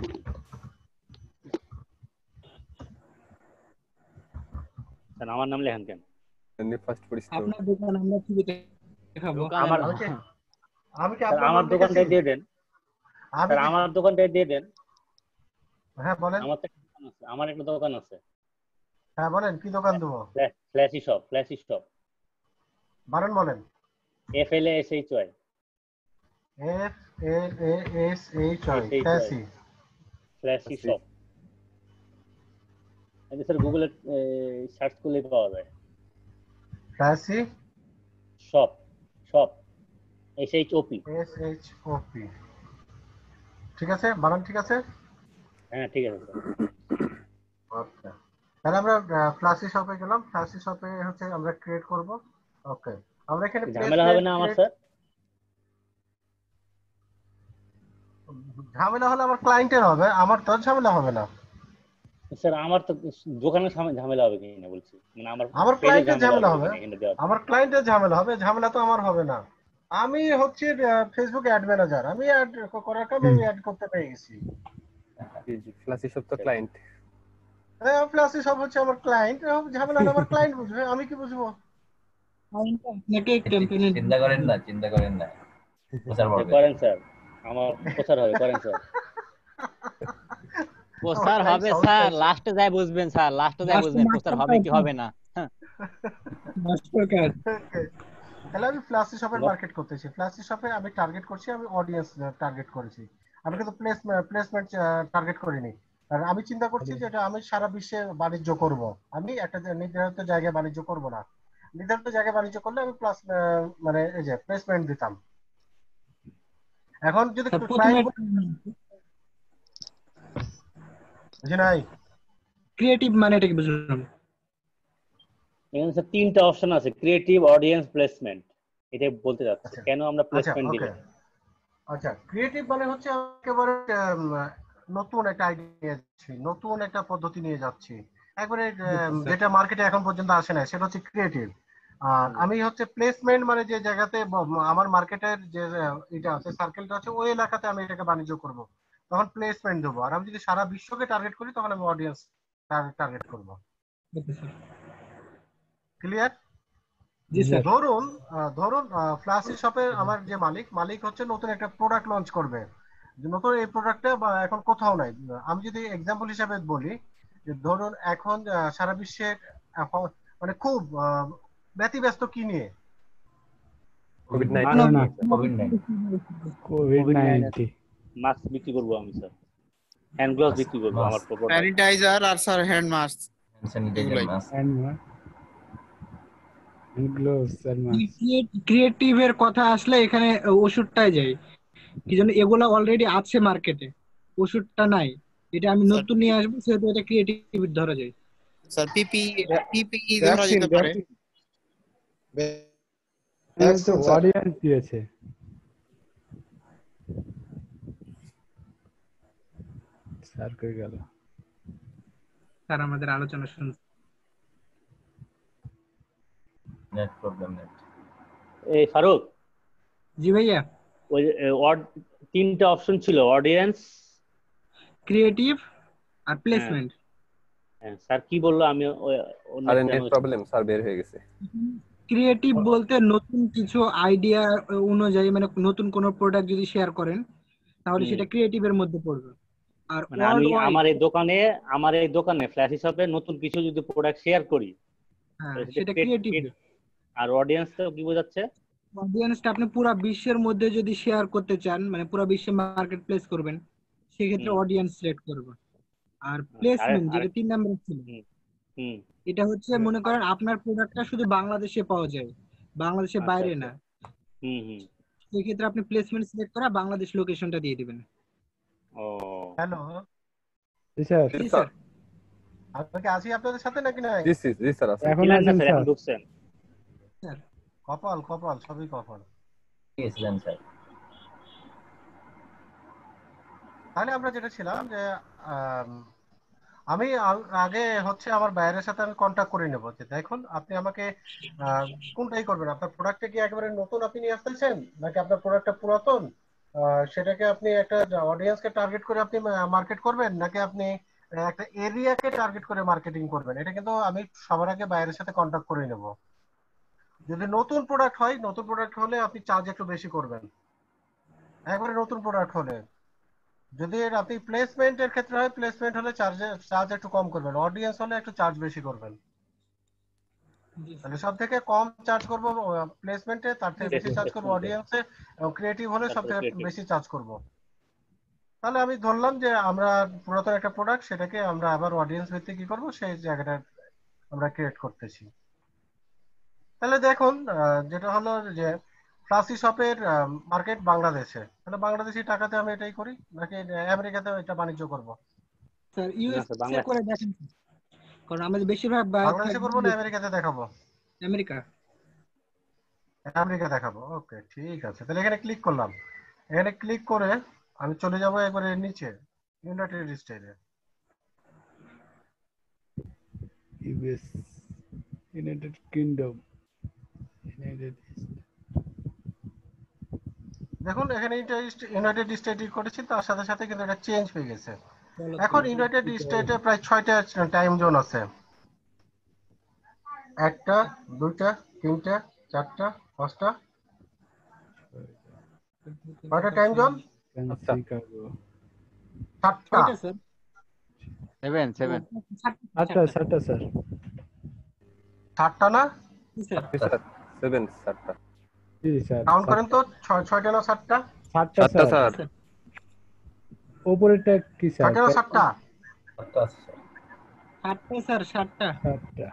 স্যার আমার নাম লেখেন কেন? Fast food store. আপনার দোকান আমরা ছবিতে দেখাবো। আমার আমি কি স্যার আপনার আমার নাম দোকানটা লিখেছি? দিয়ে দেন। আমি স্যার আমার দোকানটা দিয়ে দেন। হ্যাঁ বলেন। আমার একটা দোকান আছে। হ্যাঁ বলেন, কি দোকান দেবো? Flashy shop. বারেন বলেন। FLASHY flashy. Flashy shop. এটা স্যার গুগলে সার্চ করলে পাওয়া যায়। Flashy shop SHOP। ঠিক আছে, বানান ঠিক আছে? হ্যাঁ ঠিক আছে স্যার। ওকে, তাহলে আমরা ফ্ল্যাশি শপে গেলাম। ফ্ল্যাশি শপে হচ্ছে আমরা ক্রিয়েট করব। ওকে, আমরা এখানে ঝামেলা হবে না আমার স্যার? ঝামেলা হলে আমার ক্লায়েন্টের হবে, আমার তো ঝামেলা হবে না। স্যার আমার তো দোকানের সামনে ঝামেলা হবে কিনা বলছি, মানে আমার ক্লায়েন্টের ঝামেলা হবে, এখানে দেওয়া। আমার ক্লায়েন্টের ঝামেলা হবে, ঝামেলা তো আমার হবে না। আমি হচ্ছে ফেসবুক অ্যাড ম্যানেজার, আমি অ্যাড করার কাজ আমি অ্যাড করতে পেরে গেছি। জি জি, ফ্ল্যাশি শপ তো ক্লায়েন্ট। হ্যাঁ, ফ্ল্যাশি সব হচ্ছে আমার ক্লায়েন্ট, ঝামেলাটা আমার ক্লায়েন্ট বুঝবে, আমি কি বুঝবো? আপনাকে ক্যাম্পেইনে চিন্তা করেন না প্রচার করবেন। করেন স্যার, আমার প্রচার হবে, করেন স্যার। প্রচার হবে স্যার, লাস্টে যায় বুঝবেন স্যার, লাস্টে যায় বুঝবেন প্রচার হবে কি হবে না। তাহলে আমি ফ্ল্যাশি শপের মার্কেট করতেছি। ফ্ল্যাশি শপে আমি টার্গেট করছি, আমি অডিয়েন্স টার্গেট করেছি, আমি কিন্তু প্লেসমেন্ট টার্গেট করিনি। কারণ আমি চিন্তা করছি যে এটা আমি সারা বিশ্বে বাণিজ্য করব, আমি একটা নির্ধারিত জায়গায় বাণিজ্য করব না। নির্ধারিত জায়গায় বাণিজ্য করলে আমি মানে এই যে প্লেসমেন্ট দিতাম। এখন যদি নাই ক্রিয়েটিভ মানে এটা কি বুঝলাম? এখানে স্যার তিনটা অপশন আছে, ক্রিয়েটিভ, অডিয়েন্স, প্লেসমেন্ট। এটা বলতে যাচ্ছে কেন আমরা প্লেসমেন্ট দিলাম। আচ্ছা, ক্রিয়েটিভ মানে হচ্ছে একেবারে নতুন একটা আইডিয়া যাচ্ছি, নতুন একটা পদ্ধতি নিয়ে যাচ্ছি, একবারে যেটা মার্কেটে এখন পর্যন্ত আসে না, সেটা হচ্ছে ক্রিয়েটিভ। আর আমি হচ্ছে প্লেসমেন্ট মানে যে জায়গাতে আমার মার্কেটের যে এটা আছে, সার্কেলটা আছে, ওই এলাকাতে আমি এটাকে বাণিজ্য করব, তখন প্লেসমেন্ট দেবো। আর আমি যদি সারা বিশ্বকে টার্গেট করি তখন আমি অডিয়েন্স টার্গেট করব। ক্লিয়ার? ধরুন ফ্ল্যাশি শপে আমার যে মালিক হচ্ছে নতুন একটা প্রোডাক্ট লঞ্চ করবে, নতুন এই প্রোডাক্টটা এখন কোথাও নাই। আমি যদি এক্সাম্পল হিসাবে বলি, যে ধরুন এখন সারা বিশ্বে মানে খুব ব্যতিব্যস্ত কি নিয়ে? কোভিড-19 মাস্ক বিক্রি করব আমি স্যার, হ্যান্ড গ্লাভস বিক্রি করব, আমার প্রোডাক্ট স্যানিটাইজার আর স্যার হ্যান্ড মাস্ক, ক্রিয়েটিভের কথা আসলে এখানে ওষুধটাই যায়, কি জন্য এগুলা অলরেডি আছে মার্কেটে, ওষুধটা নাই, এটা আমি নতুন নিয়ে আসবো, সেহেতু এটা ক্রিয়েটিভ ধরা যায়। স্যার পিপি ধরা যেতে পারে। তো অডিয়েন্স দিয়েছে স্যার, কই গেল স্যার? আমাদের আলোচনা শুনছে। Net problem net. এই ফারুক। জি ভাইয়া। ওই তিনটা অপশন ছিল, অডিয়েন্স, ক্রিয়েটিভ আর প্লেসমেন্ট। হ্যাঁ স্যার কি বললো? আমি আরে নেট প্রবলেম স্যার, বের হয়ে গেছে। ক্রিয়েটিভ বলতে নতুন কিছু আইডিয়া অনুযায়ী, মানে নতুন কোন প্রোডাক্ট যদি শেয়ার করেন তাহলে সেটা ক্রিয়েটিভের মধ্যে পড়বে। আর মানে ওয়ার্ল্ড আমি ওয়াইড, আমার এই দোকানে ফ্ল্যাশ শপে নতুন কিছু যদি প্রোডাক্ট শেয়ার করি হ্যাঁ তাহলে সেটা ক্রিয়েটিভ। আর অডিয়েন্সটা কি বোঝাচ্ছে? অডিয়েন্সটা আপনি পুরো বিশ্বের মধ্যে যদি শেয়ার করতে চান, মানে পুরো বিশ্বে মার্কেট প্লেস করবেন, সেক্ষেত্রে অডিয়েন্স সিলেক্ট করবেন। আর প্লেসমেন্ট যেটা 3 নাম্বার ছিল, এটা হচ্ছে মনে করেন আপনার প্রোডাক্টটা শুধু বাংলাদেশে পাওয়া যায়, বাংলাদেশের বাইরে না। সেক্ষেত্রে আপনি প্লেসমেন্ট সিলেক্ট করে বাংলাদেশ লোকেশনটা দিয়ে দিবেন। ও হ্যালো জি স্যার। জি স্যার। আপনাকে আছি আপনাদের সাথে নাকি নাই? জি স্যার আছে। এখন আছেন স্যার। এখন ঢুকছেন স্যার কপাল সবই কপাল। গিয়েছিলেন স্যার। তাহলে আমরা যেটা ছিলাম যে আমি আগে হচ্ছে আমার বাইরের সাথে আমি কন্ট্যাক্ট করে নেব যে দেখুন আপনি আমাকে কোনটাই করবেন, আপনার প্রোডাক্টটা কি একেবারে নতুন আপনি নিয়ে আসতেছেন নাকি আপনার প্রোডাক্টটা পুরাতন, সেটাকে আপনি একটা অডিয়েন্সকে টার্গেট করে আপনি মার্কেট করবেন নাকি আপনি একটা এরিয়াকে টার্গেট করে মার্কেটিং করবেন, এটা কিন্তু আমি সবার আগে বাইরের সাথে কন্ট্যাক্ট করে নেব। যদি নতুন প্রোডাক্ট হয়, নতুন প্রোডাক্ট হলে আপনি চার্জ একটু বেশি করবেন একবারে নতুন প্রোডাক্ট হলে। যদি আপনি প্লেসমেন্টের ক্ষেত্রে হয়, প্লেসমেন্ট হলে চার্জ একটু কম করবেন, অডিয়েন্স হলে একটু চার্জ বেশি করবেন। তাহলে সব থেকে কম চার্জ করব প্লেসমেন্টে, তার থেকে বেশি চার্জ করব অডিয়েন্সে, এবং ক্রিয়েটিভ হলে সব থেকে বেশি চার্জ করব। তাহলে আমি ধরলাম যে আমরা পুরাতন একটা প্রোডাক্ট, সেটাকে আমরা আবার অডিয়েন্স ভিত্তিক কি করব সেই জায়গাটা আমরা ক্রিয়েট করতেছি। তাহলে দেখুন যেটা হলো যে ফ্লাসি শপের মার্কেট বাংলাদেশে, তাহলে বাংলাদেশি টাকাতে আমি এটাই করি নাকি আমেরিকাতে এটা বাণিজ্য করব? স্যার ইউএসএ করে দেখেন, কারণ আমাদের বেশিরভাগ বাংলাদেশে করব না আমেরিকাতে দেখাবো? আমেরিকা দেখাবো। ওকে ঠিক আছে, তাহলে এখানে ক্লিক করলাম। এখানে ক্লিক করে আমি চলে যাব একবারে নিচে ইউনাইটেড স্টেটে। ইউএস, ইউনাইটেড কিংডম, দেখুন এখানে ইউনাইটেড স্টেট করেছি, তার সাথে সাথে কিন্তু এটা চেঞ্জ হয়ে গেছে। এখন ইউনাইটেড স্টেটে প্রায় 6টা টাইম জোন আছে। 1টা 2টা 3টা 4টা 5টা 6টা টাইম জোন। শিকাগো 7টা 7 7টা স্যার। 7টা না? স্যার 7 7টা। জি স্যার। কাউন্ট করেন তো 6টা না 7টা? 7টা স্যার। উপরেরটা কি স্যার? 6টা না 7টা? 7টা স্যার, 7টা। 7টা।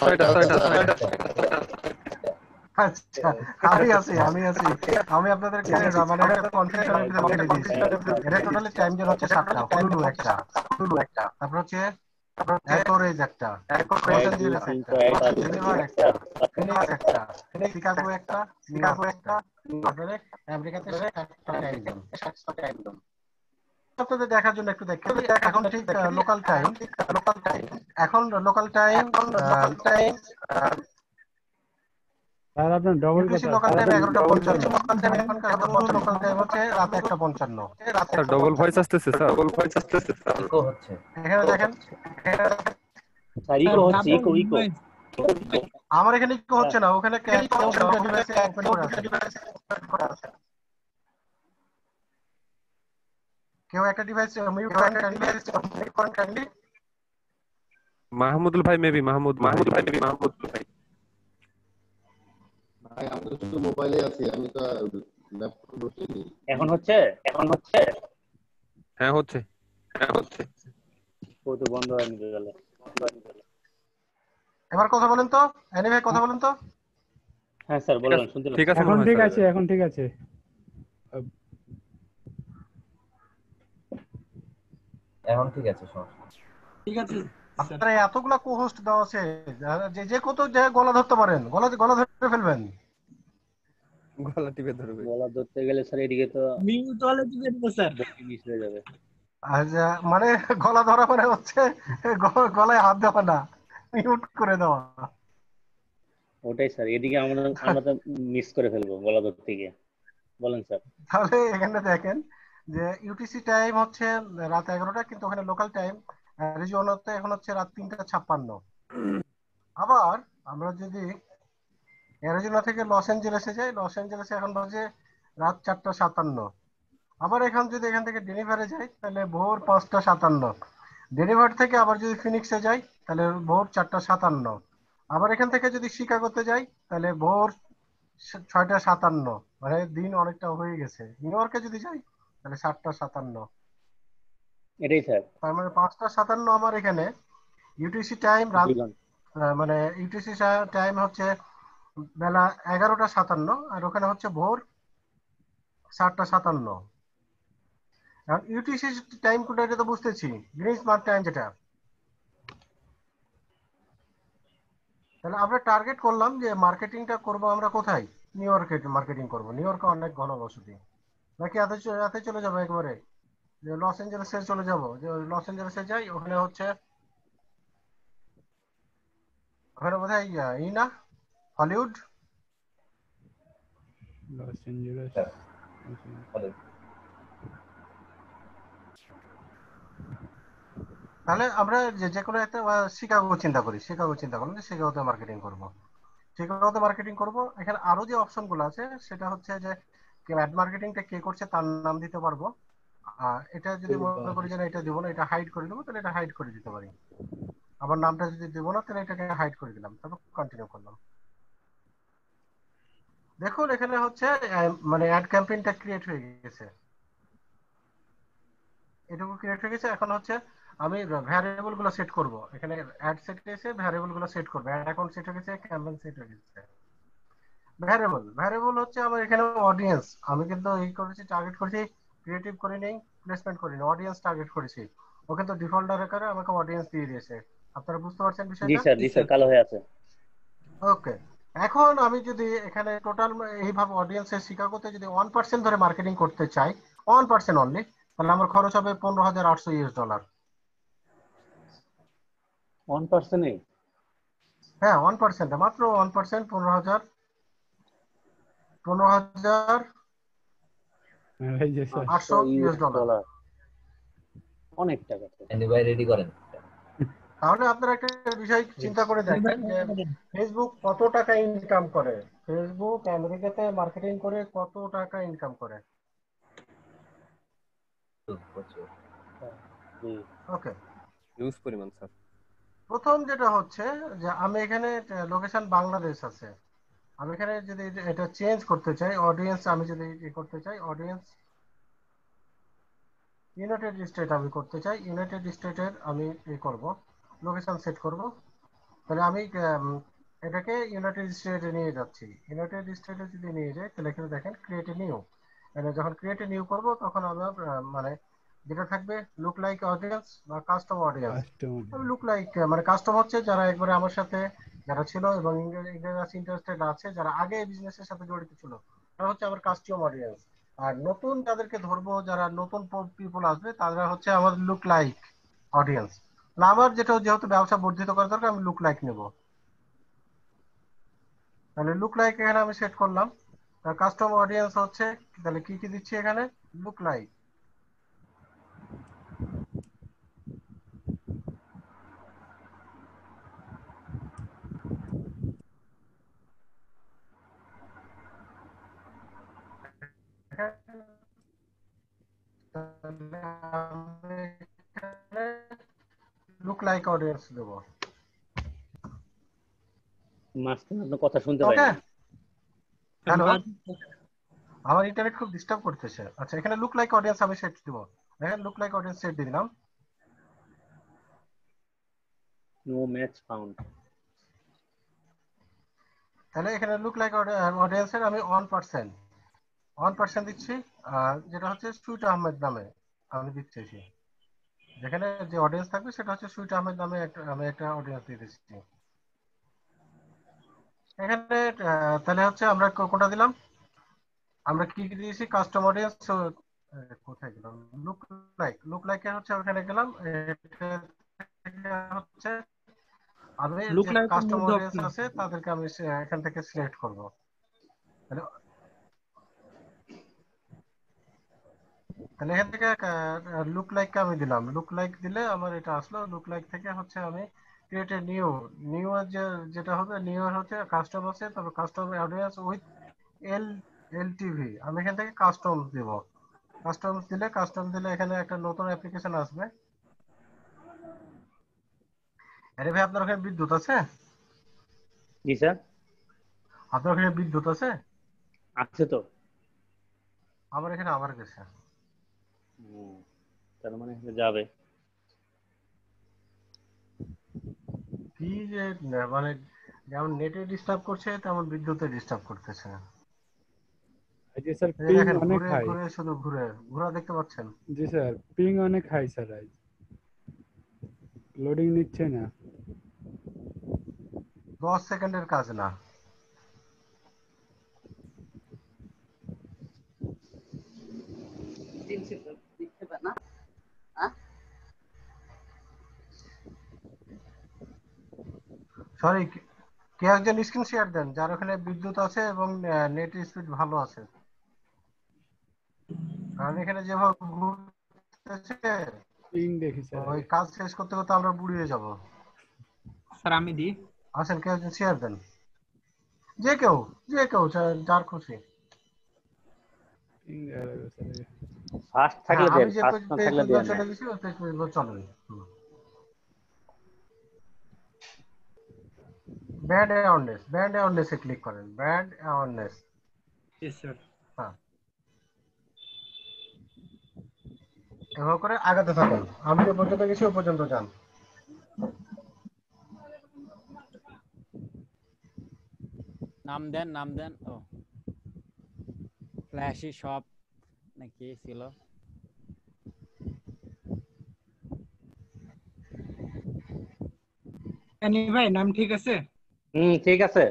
6টা। আচ্ছা আমি আছি আমি আপনাদেরকে মানে একটা কনফিউশনের ভিতরে ফেলে দিয়েছি। এটা টোটালি টাইম জোন হচ্ছে 7টা, হুলু একটা, তারপর হচ্ছে অ্যাঙ্করেজ একটা, লস অ্যাঞ্জেলেস একটা, জেনেভা একটা, ফিনিক্স একটা, শিকাগো একটা, তারপরে আমেরিকাতে 7টা টাইম জোন। আপনাদের দেখার জন্য একটু দেখেন এখন ঠিক লোকাল টাইম, এখন লোকাল টাইম স্যার আপনার ডবল কথা। লোকাল টাইম 11:55, এখনকার লোকাল টাইম হচ্ছে রাত 1:55। স্যার ডবল ভয়েস আসতেছে স্যার। ইকো হচ্ছে। এখানে দেখেন স্যার ইকো হচ্ছে, ইকো আমার এখানে ইকো হচ্ছে না, ওখানে ডিভাইসে ওপেন করা আছে। কেউ একটা ডিভাইস মিউট করেন কাইন্ডলি। মাহমুদুল ভাই মেবি মাহমুদ ভাই। ভাই আমি তো শুধু মোবাইলে আছি, আমি তো ল্যাপটপ বসিনি। এখন হচ্ছে হ্যাঁ হচ্ছে। ও তো বন্ধ হয়ে গেল। এবার কথা বলেন তো, এনি ভাই কথা বলেন তো। হ্যাঁ স্যার বলুন, শুনতে পাচ্ছি। ঠিক আছে এখন ঠিক আছে, এখন ঠিক আছে। এখন ঠিক আছে সমস্যা। ঠিক আছে। আপনারা এতগুলা কো-হোস্ট দেওয়া আছে, যে কত যে গলা ধরতে পারেন, গলা ধরে ফেলবেন। গলা টিপে ধরবে। গলা ধরতে গেলে স্যার এদিকে তো মিউট হলে টিপে দেব স্যার, মিস হয়ে যাবে। আচ্ছা মানে গলা ধরা মানে হচ্ছে গলায় হাত দেওয়া না, মিউট করে দেওয়া। ওটাই স্যার, এদিকে আমরা তো মিস করে ফেলবো গলা ধরতে গিয়ে। বলেন স্যার। তাহলে এখানে দেখেন যে ইউটিসি টাইম হচ্ছে রাত 11টা, কিন্তু ওখানে লোকাল টাইম অ্যারিজোনাতে এখন হচ্ছে রাত 3:56। আবার আমরা যদি অ্যারিজোনা থেকে লস অ্যাঞ্জেলেসে যাই, লস অ্যাঞ্জেলেসে এখন বাজে রাত 4:57। আবার এখান থেকে ডেলিভারে যাই তাহলে ভোর 5:57। ডেলিভার থেকে আবার যদি ফিনিক্সে যাই তাহলে ভোর 4:57। আবার এখান থেকে যদি শিকাগোতে যাই তাহলে ভোর 6:57। মানে দিন অনেকটা হয়ে গেছে। নিউ ইয়র্কে যদি যাই তাহলে 7:57। এটাই স্যার। তার মানে 5:57 আমার এখানে ইউটিসি টাইম রাত, মানে ইউটিসি টাইম হচ্ছে বেলা 11:57, আর ওখানে হচ্ছে ভোর 7:57। এখন ইউটিসি টাইম কোনটা এটা তো বুঝতেছি, গ্রিনিচ মার্ক টাইম যেটা। তাহলে আমরা টার্গেট করলাম যে মার্কেটিংটা করব আমরা কোথায়? নিউ ইয়র্কে মার্কেটিং করব। নিউ ইয়র্কে অনেক ঘনবসতি, নাকি এতে চলে যাবো একবারে যে লস অ্যাঞ্জেলেসে চলে যাব? যে লস অ্যাঞ্জেলেসে যাই, ওখানে হচ্ছে ওখানে বোধহয় না হলিউড। লস অ্যাঞ্জেলেস তাহলে আমরা যে কোনো একটা শিকাগো চিন্তা করি, শিকাগোতে মার্কেটিং করব। শিকাগোতে মার্কেটিং করব। এখানে আরো যে অপশনগুলো আছে সেটা হচ্ছে যে অ্যাড মার্কেটিংটা কে করছে তার নাম দিতে পারবো। এটা যদি মনে করি যে না এটা দিব না, এটা হাইড করে দেবো, তাহলে এটা হাইড করে দিতে পারি। আবার নামটা যদি দেব না তাহলে এটাকে হাইড করে দিলাম, তারপর কন্টিনিউ করলাম। দেখুন এখানে হচ্ছে মানে অ্যাড ক্যাম্পেইনটা ক্রিয়েট হয়ে গেছে, এটুকু ক্রিয়েট হয়ে গেছে। এখন হচ্ছে আমি ভ্যারিয়েবল গুলো সেট করব। এখানে অ্যাড সেট এসে ভ্যারিয়েবল গুলো সেট করব। অ্যাড অ্যাকাউন্ট সেট হয়ে গেছে, ক্যাম্পেইন সেট হয়ে গেছে। ভ্যারিয়েবল হচ্ছে আমার এখানে অডিয়েন্স। আমি কিন্তু এই করেছি, টার্গেট করেছি, ক্রিয়েটিভ করে নেই, প্লেসমেন্ট করিনি, অডিয়েন্স টার্গেট করেছি। ও কিন্তু ডিফল্ট আকারে আমাকে অডিয়েন্স দিয়ে দিয়েছে। আপনারা বুঝতে পারছেন জি বিষয়টা? স্যার, জি স্যার, কালো হয়ে আছে। ওকে, এখন আমি যদি এখানে টোটাল এইভাবে অডিয়েন্সের শিকাগোতে যদি 1% ধরে মার্কেটিং করতে চাই, 1% অনলি, তাহলে আমার খরচ হবে $15,800। 1%? হ্যাঁ 1%, মাত্র 1%, $15,800। অনেক টাকা। ভাই রেডি করেন। তাহলে আপনারা একটা বিষয় চিন্তা করে দেখেন যে ফেসবুক কত টাকা ইনকাম করে। ফেসবুক আমেরিকাতে মার্কেটিং করে কত টাকা ইনকাম করে। ওকে, হিউজ পরিমাণ স্যার। প্রথম যেটা হচ্ছে যে আমি এখানে লোকেশন বাংলাদেশ আছে, আমি এখানে যদি এটা চেঞ্জ করতে চাই, অডিয়েন্স আমি যদি করতে চাই, অডিয়েন্স ইউনাইটেড স্টেট আমি করতে চাই, ইউনাইটেড স্টেটের আমি করব, লোকেশন সেট করব। তাহলে আমি এটাকে ইউনাইটেড স্টেটে নিয়ে যাচ্ছি। ইউনাইটেড স্টেটে যদি নিয়ে যাই তাহলে এখানে দেখেন ক্রিয়েট এ নিউ। যখন ক্রিয়েট এ নিউ করব তখন আমরা মানে যেটা থাকবে লুক লাইক অডিয়েন্স বা কাস্টম অডিয়েন্স। লুক লাইক মানে কাস্টম হচ্ছে যারা একবারে আমার সাথে যারা ছিল এবং ইন্টারেস্টেড আছে, যারা আগে এই বিজনেসের সাথে জড়িত ছিল, তারা হচ্ছে আমার কাস্টম অডিয়েন্স। আর নতুন যাদেরকে ধরবো, যারা নতুন পিপল আসবে, তারা হচ্ছে আমার লুক লাইক অডিয়েন্স। না আমার যেহেতু ব্যবসা বর্ধিত করার দরকার, আমি লুক লাইক নেব। তাহলে লুক লাইক এখানে আমি সেট করলাম। কাস্টম অডিয়েন্স হচ্ছে, তাহলে কি কি দিচ্ছি এখানে? Look like. Look like audience দেব। মাঝখানে আপনার কথা শুনতে পাই না। হ্যালো, আমার ইন্টারনেট খুব ডিস্টার্ব করতেছে। আচ্ছা, এখানে লুক লাইক অডিয়েন্স আমি সেট দেব। দেখেন লুক লাইক অডিয়েন্স সেট দিয়ে দিলাম। No match found. তাহলে এখানে লুক লাইক অডিয়েন্সের আমি 1% দিচ্ছি, যেটা হচ্ছে সুইট আহমেদ নামে আমি দিচ্ছি। যেখানে যে অডিয়েন্স থাকবে সেটা হচ্ছে সুইট আহমেদ নামে আমি একটা অডিয়েন্স দিয়ে দিচ্ছি এখানে। তাহলে হচ্ছে আমরা কোনটা দিলাম? আমরা কি দিয়েছি? Custom audience. কোথায় গেলাম? লুক লাইকে হচ্ছে ওখানে গেলাম। হচ্ছে আমি যে কাস্টম অডিয়েন্স আছে তাদেরকে আমি এখান থেকে সিলেক্ট করব। তাহলে এখান থেকে লুক লাইককে আমি দিলাম। লুক লাইক দিলে আমার এটা আসলো। লুক লাইক থেকে হচ্ছে আমি ক্রিয়েট এ নিউ যেটা হবে, নিউ হচ্ছে কাস্টম আছে, তবে কাস্টম অডিয়েন্স উইথ এলটিভি আমি এখান থেকে কাস্টমস দিব। কাস্টমস দিলে এখানে একটা নতুন অ্যাপ্লিকেশন আসবে। আরে ভাই আপনার ওখানে বিদ্যুৎ আছে? জি স্যার, আপনার ওখানে বিদ্যুৎ আছে? আছে তো। আমার এখানে আবার গেছে। তার মানে যাবে। কি যে মানে যেমন নেটে ডিস্টার্ব করছে তেমন বিদ্যুতে ডিস্টার্ব করতেছে। এই যে স্যার এই পিং দেখেন অনেক ঘুরে হাই। ঘুরে শুধু ঘোরা দেখতে পাচ্ছেন? জি স্যার, পিং অনেক হাই স্যার, আজ লোডিং নিচ্ছে না। 10 সেকেন্ডের কাজ না। সরি, কে একজন স্ক্রিন শেয়ার দেন যার ওখানে বিদ্যুৎ আছে এবং নেট স্পিড ভালো আছে, কারণ এখানে যেভাবে ঘুরতেছে পিং দেখি স্যার। ওই কাজ শেষ করতে করতে আমরা বুড়িয়ে যাব। স্যার আমি দিই। আসেন কে একজন শেয়ার দেন, যে কেউ যার খুশি। পিং দেখা যাবে স্যার। ফাস্ট থাকলে আমি দেন, যে ফাস্ট না থাকলে পেজগুলো দেন না। চলে গেছি ওই পেজগুলো চলেন। ব্র্যান্ড অ্যাওয়ারনেসে ক্লিক করেন। Brand awareness. Yes sir. হ্যাঁ, এভাবে করে আগাতে থাকুন। আমি যে পর্যন্ত গেছি ওই পর্যন্ত যান। নাম দেন। ও ফ্ল্যাশি শপ নাকি ছিল? এনি ভাই নাম ঠিক আছে? ঠিক আছে।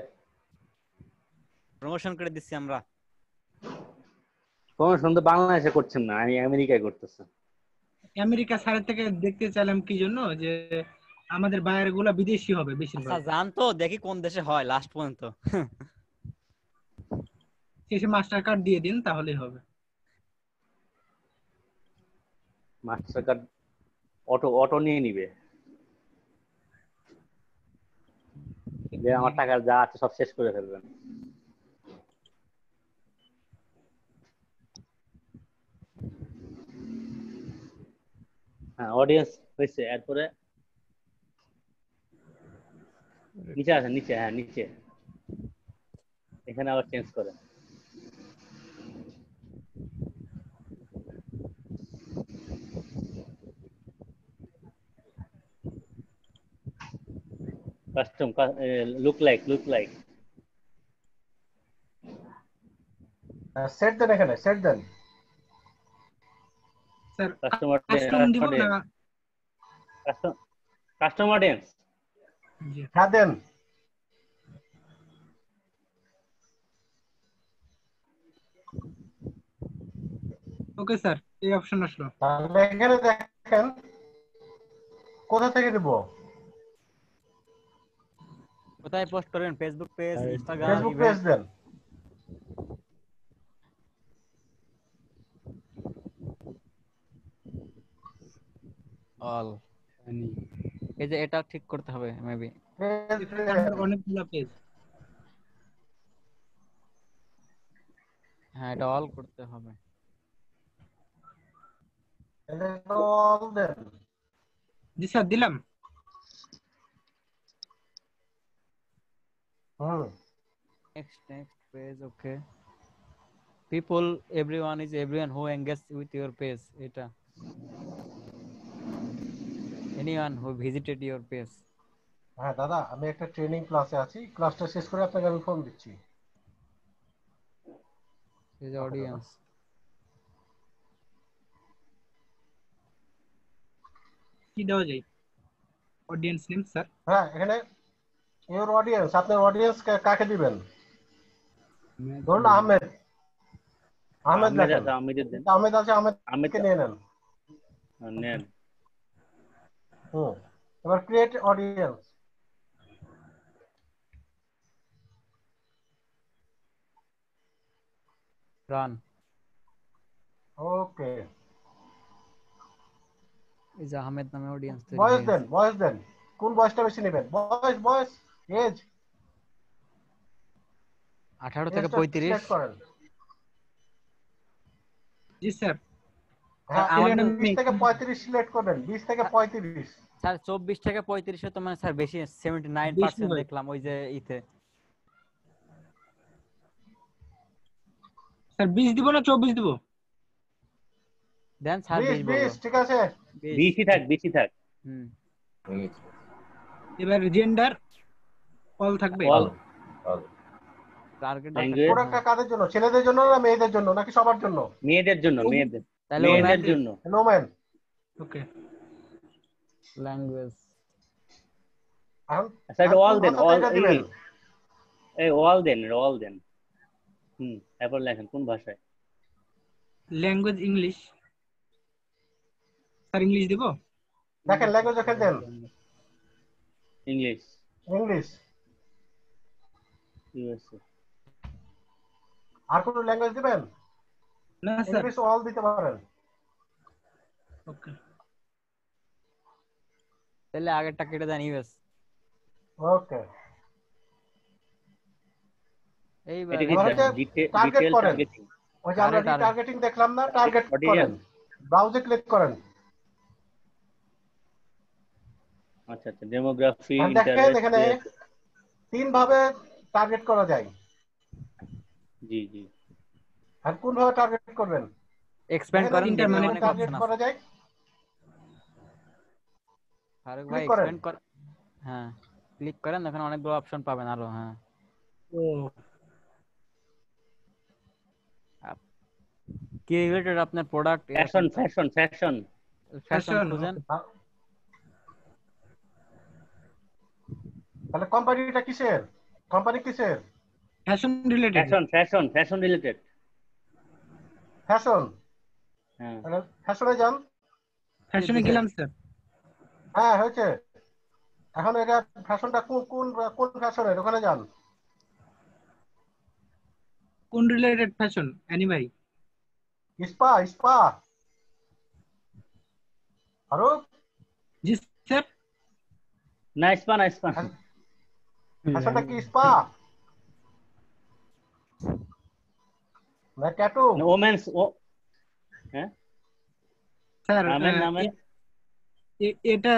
প্রমোশন করে দিচ্ছি আমরা। প্রমোশন তো বাংলাদেশে করছেন না, আমি আমেরিকায় করতেছি। আমেরিকা সাইড থেকে দেখতে চাইলাম কি জন্য, যে আমাদের বায়ার গুলা বিদেশি হবে বেশিরভাগ। আচ্ছা জান তো দেখি কোন দেশে হয় লাস্ট পর্যন্ত। শেষে মাস্টার কার্ড দিয়ে দিন তাহলেই হবে। মাস্টার কার্ড অটো নিয়ে নিবে, যে আমার টাকা যা আছে সব শেষ করে ফেলবেন। হ্যাঁ, অডিয়েন্স হয়েছে। এরপরে নিচে আছে, নিচে এখানে আবার চেঞ্জ করে। কাস্টম লুক লাইক সেট দেন, এখানে সেট দেন। স্যার কাস্টমার কাস্টম দিব না? কাস্টম অডিয়েন্স হ্যাঁ দেন। ওকে স্যার, এই অপশন আসলো। তাহলে এখানে দেখেন কোথা থেকে দিব। কোথায় পোস্ট করবেন? Facebook page, Instagram, Facebook page দেন। অল এই যে এটা ঠিক করতে হবে মেবি। অনেকগুলো পেজ। হ্যাঁ এটা অল করতে হবে। অল দেন। জি স্যার দিলাম। Next page, okay. People, everyone is everyone who engages with your page. এটা anyone who visited your page. হ্যাঁ দাদা, আমি একটা ট্রেনিং ক্লাসে আছি, ক্লাসটা শেষ করে আপনাকে আমি ফোন দিচ্ছি। His audience. কি দেওয়া যায়? Audience name sir. হ্যাঁ, এখানে ইওর অডিয়েন্স, আপনার অডিয়েন্স কাকে দিবেন? ধরুন আহমেদ লেখেন। আহমেদ আছে, আহমেদকে নিয়ে নেন। এবার ক্রিয়েট অডিয়েন্স। রান। ওকে, এই যে আহমেদ নামে অডিয়েন্স তৈরি বয়স দেন। কোন বয়সটা বেশি নেবেন? বয়স এজ 18 থেকে 35। করেন। জি স্যার। হ্যাঁ আমাদের 20 থেকে 35 সিলেক্ট করবেন, 20 থেকে 35। স্যার 24 থেকে 35 এ তো মানে স্যার বেশি, বেশি 79% হয়। দেখলাম ওই যে ইতে। স্যার 20 দিব না 24 দিব? দেন স্যার 20 বললো। 20 ঠিক আছে। 20ই থাক। হুম। এবার জেন্ডার অল থাকবে। অল টার্গেট ল্যাঙ্গুয়েজ প্রোডাক্টটা কাদের জন্য? ছেলেদের জন্য না মেয়েদের জন্য নাকি সবার জন্য? মেয়েদের জন্য, তাহলে মেয়েদের জন্য। নোম্যান। ওকে। ল্যাঙ্গুয়েজ আচ্ছা এটা অল দেন, অল এই অল দেন। এরপর লেখেন কোন ভাষায়? Language English. স্যার ইংলিশ দিব? দেখেন ল্যাঙ্গুয়েজ ওখানে দেন। English USA. আর কোন ল্যাঙ্গুয়েজ দিবেন? না স্যার। ইংলিশ অল দিতে পারেন। ওকে। তাহলে আগেরটা কেটে দেন ইউএস। ওকে। এইবার টার্গেট করেন। ওই যে আমরা রিটার্গেটিং দেখলাম না, টার্গেট করেন। ব্রাউজে ক্লিক করেন। আচ্ছা ডেমোগ্রাফি, দেখেন এখানে 3 ভাবে টার্গেট করা যায়। জি। আর কোন ভাবে টার্গেট করবেন? এক্সপ্যান্ড করেন, দেখবেন অনেক টার্গেট অপশন করা আছে। যায়। ফারুক ভাই এক্সপ্যান্ড করেন। হ্যাঁ ক্লিক করেন, দেখেন অনেকগুলো অপশন পাবেন আরো। হ্যাঁ ও কি রিলেটেড আপনার প্রোডাক্ট? ফ্যাশন খুঁজেন। তাহলে কোম্পানিটা কিসের? কোম্পানি কিসের? Fashion related. Fashion related. Fashion. হ্যাঁ তাহলে ফ্যাশনে যান। ফ্যাশনে গেলাম স্যার। হ্যাঁ হয়েছে। এখন এটা ফ্যাশনটা কোন ফ্যাশনের? ওখানে যান। কোন রিলেটেড ফ্যাশন? অ্যানিমাই। স্পা। আরো জি স্যার। না স্পা। ফ্যাশনটা কি স্পা? না ট্যাটু? ওমেন্স হ্যাঁ স্যার এটা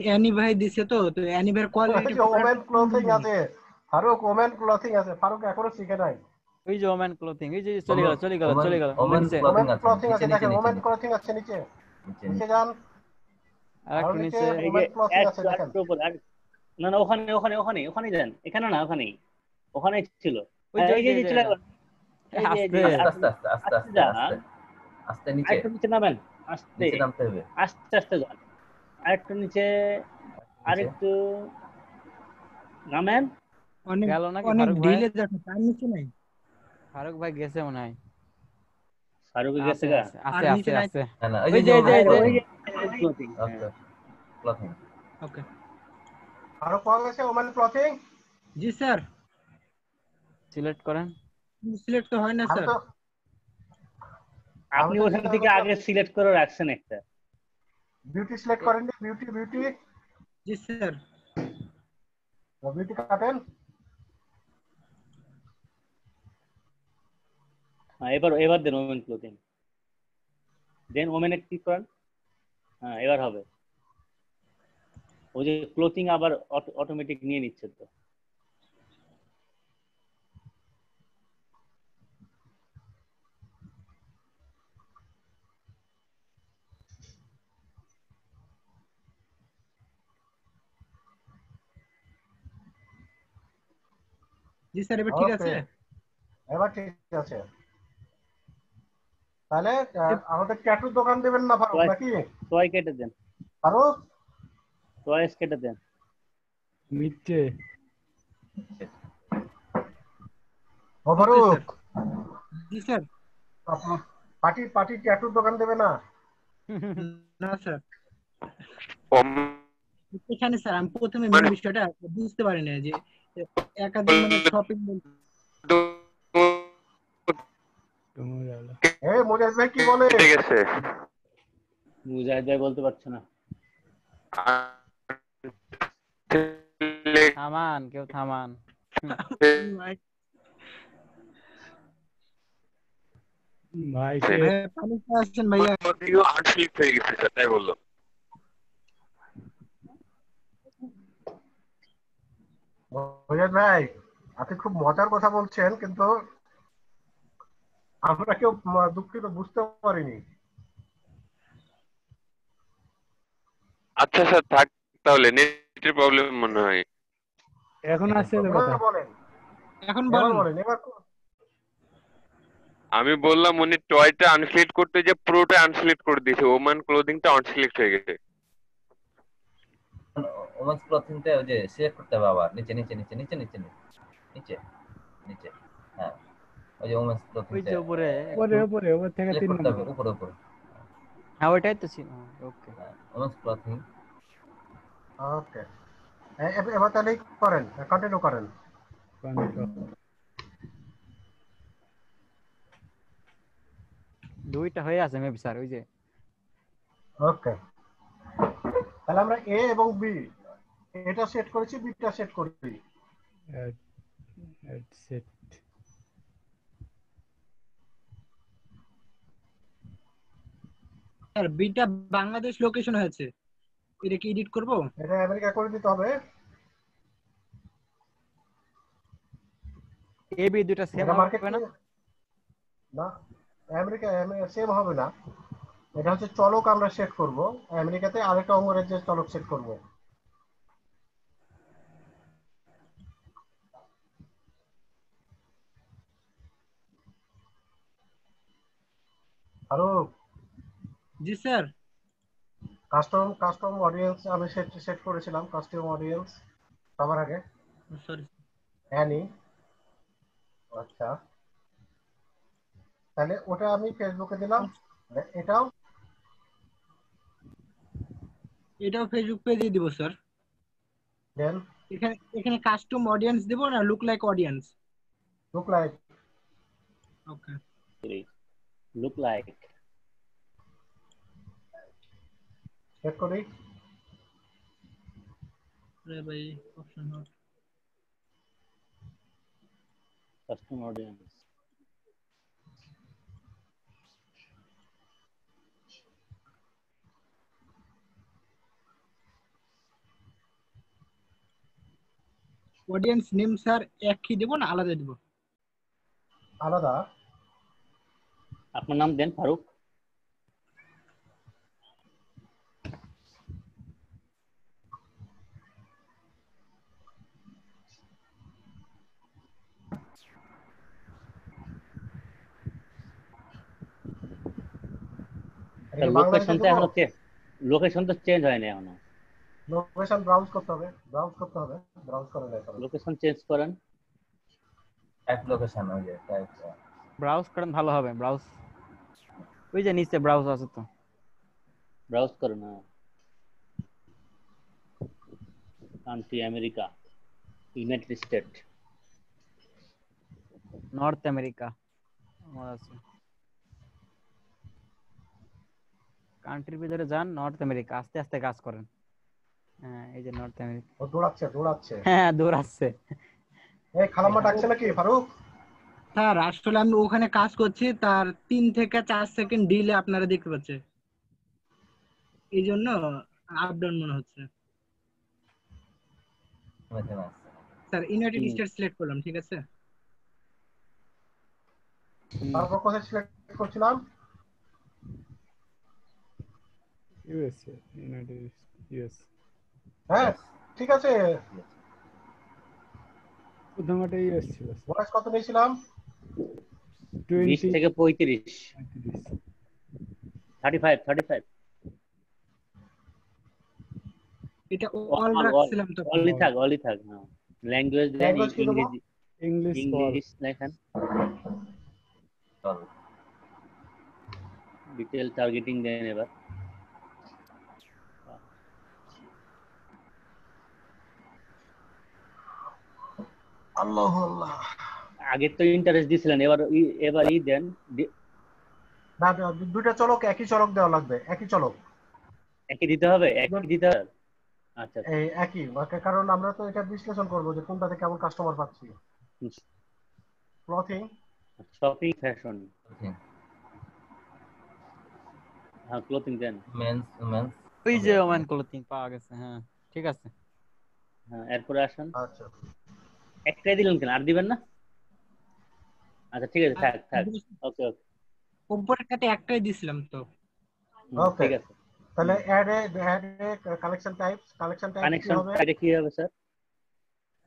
অ্যানি ভাই দিছে তো অ্যানি ভাইয়ের কোয়ালিটি। ওমেন ক্লোথিং আছে ফারুক, ওমেন ক্লোথিং আছে। ফারুক এখনো শিখে নাই। ওই যে ওমেন ক্লোথিং, এই যে চলে গেল। ওমেন ক্লোথিং আছে, দেখেন ওমেন ক্লোথিং আছে নিচে যান। আরেকটু নিচে ওমেন ক্লোথিং আছে দেখেন। না ওখানে যান। এখানে না, ওখানেই ছিল। ওই যে আস্তে নিচে নামেন। আস্তে নামতে হবে। আস্তে যান। আরেকটু নিচে, আরেকটু নামেন। গেল নাকি? অনেক ঢিলে যাচ্ছে, তার নিচে নাই। ফারুক ভাই গেছে মনে হয়। ফারুক গেছে গা? আছে। না ওই যে ক্লথিং। ওকে। ফারুক পাওয়া গেছে ওমেন ক্লথিং? জি স্যার। সিলেক্ট করেন। সিলেক্ট তো হয় না স্যার। আপনি ওখান থেকে আগে সিলেক্ট করে রাখছেন একটা। বিউটি সিলেক্ট করেন নি? বিউটি। জি স্যার। বিউটি কাটেন। এবার দেন ওমেন ক্লোথিং। দেন ওমেনে ক্লিক করেন। হ্যাঁ এবার হবে। ওই যে ক্লোথিং আবার অটোমেটিক নিয়ে নিচ্ছে তো। জি স্যার এবার ঠিক আছে। এবার ঠিক আছে। তাহলে আমাদের ট্যাটুর দোকান দেবেন না ফারুক নাকি? টয় কেটে দেন। ফারুক টয়েস কেটে দেন। নিচে। ও ফারুক। জি স্যার। পার্টি ট্যাটুর দোকান দেবে না? না স্যার। এখানে স্যার আমি প্রথমে মেন বিষয়টা বুঝতে পারি না যে একাধিক মানে শপিং মল। মুজাহিদ ভাই কি বলে? ঠিক আছে। মুজাহিদ ভাই বলতে পারছে না। থামান, কেউ থামান। ভাই ভাইয়া পানি খেয়ে আসছেন ভাইয়া। আনস্লিপ হয়ে গেছে স্যার, তাই বললো। ভাই আপনি খুব মজার কথা বলছেন, কিন্তু আমরা কেউ দুঃখিত, বুঝতে পারিনি। আচ্ছা স্যার থাক তাহলে, নেটের প্রবলেম মনে হয়। এখন আসছে তো এবার কথা। বলেন, এখন এবার বলুন। বলেন, এবার আমি বললাম উনি টয়টা আনসিলেক্ট করতে যে পুরোটা আনসিলেক্ট করে দিয়েছে, ওমান ক্লোদিংটা আনসিলেক্ট হয়ে গেছে। ওমেন্স ক্লথিংটা ওই যে সিলেক্ট করতে হবে আবার নিচে নিচে নিচে নিচে নিচে নিচে নিচে। হ্যাঁ ওই যে ওমেন্স ওই ক্লথিংটা যে উপরে উপরে উপরে উপর থেকে সিলেক্ট 3 করতে হবে, নম্বর। উপরে উপরে। হ্যাঁ ওইটাই তো ছিল। ওকে ওমেন্স ক্লথিং। ওকে, এবার তাহলে করেন, কন্টিনিউ করেন। দুইটা হয়ে আছে মেবি স্যার, ওই যে। ওকে, তাহলে আমরা এ এবং বি এটা সেট করেছি, বিটা সেট করেছি। Set sir beta Bangladesh location হয়েছে, এটা কি এডিট করব? এটা আমেরিকা করে দিতে হবে। এ বি দুটো সেম এটা হবে মার্কেট না? না, আমেরিকা সেম হবে না। এটা হচ্ছে চলক আমরা সেট করব, আমেরিকাতে আরেকটা অঙ্গরাজ্যের চলক সেট করব। আরো জি স্যার। কাস্টম অডিয়েন্স আমি সেট করেছিলাম, কাস্টম অডিয়েন্স সবার আগে। সরি অ্যানি, আচ্ছা তাহলে ওটা আমি ফেসবুকে দিলাম। এটাও এটাও ফেসবুক পেজে দিব স্যার। দেন এখানে এখানে কাস্টম অডিয়েন্স দেব না look like audience? Look like. Okay, look like check করি। আরে ভাই option not. Custom audience. Audience name sir একই দেব না আলাদা দেব? আলাদা। আপনার নাম দেন ফারুক। লোকেশন তো এখনো লোকেশন তো চেঞ্জ হয়নি এখনো। লোকেশন ব্রাউজ করতে হবে, ব্রাউজ করতে হবে, ব্রাউজ করে দেখো। লোকেশন চেঞ্জ করেন। টাইপ লোকেশন ওই যে টাইপ ব্রাউজ করেন ভালো হবে। ব্রাউজ ওই যে নিচে ব্রাউজ আছে তো, ব্রাউজ করেন। না country America, United state, north America আমার আছে। কান্ট্রির ভিতরে যান, নর্থ আমেরিকা, আস্তে আস্তে কাজ করেন। হ্যাঁ এই যে নর্থ আমেরিকা। ও দৌড়াচ্ছে দৌড়াচ্ছে। হ্যাঁ দৌড়াচ্ছে। এই খালাম্মা ডাকছে নাকি ফারুক? স্যার আসলে আমি ওখানে কাজ করছি, তার 3 থেকে 4 সেকেন্ড ডিলে আপনারা দেখতে পাচ্ছেন, এই জন্য আপ ডাউন মনে হচ্ছে। স্যার ইউনাইটেড স্টেটস সিলেক্ট করলাম, ঠিক আছে। তারপর কোথায় সিলেক্ট করছিলাম? USA, United US. হ্যাঁ ঠিক আছে। প্রথমটা ইউএস ছিল। বয়স কত নিয়েছিলাম? 20 থেকে 35। 35। এটা অল রাখছিলাম তো। অলি থাক। হ্যাঁ ল্যাঙ্গুয়েজ দেন ইংরেজি। ইংলিশ লেখেন। ডিটেইল টার্গেটিং দেন এবার। আল্লাহ আল্লাহ। আগে তো ইন্টারেস্ট দিছিলেন, এবার ই দেন। না দুইটা চলক একই চলক দেওয়া লাগবে, একই চলক একই দিতে হবে, একই দিতে হবে। আচ্ছা এই একই, কারণ আমরা তো এটা বিশ্লেষণ করব যে কোনটাতে কেমন কাস্টমার পাচ্ছি। Clothing, shopping, fashion. হ্যাঁ ক্লোথিং দেন। মেন্স ওই যে ওমেন ক্লোথিং পাওয়া গেছে, হ্যাঁ ঠিক আছে। হ্যাঁ এরপরে আসেন। আচ্ছা একটাই দিলেন কেন, আর দিবেন না? আচ্ছা ঠিক আছে, থাক থাক। ওকে ওকে উপরেরটাতে একটাই দিছিলাম তো। ওকে, ঠিক আছে। তাহলে অ্যাড এ কালেকশন টাইপস কি কানেকশন হবে? এটা কি হবে স্যার?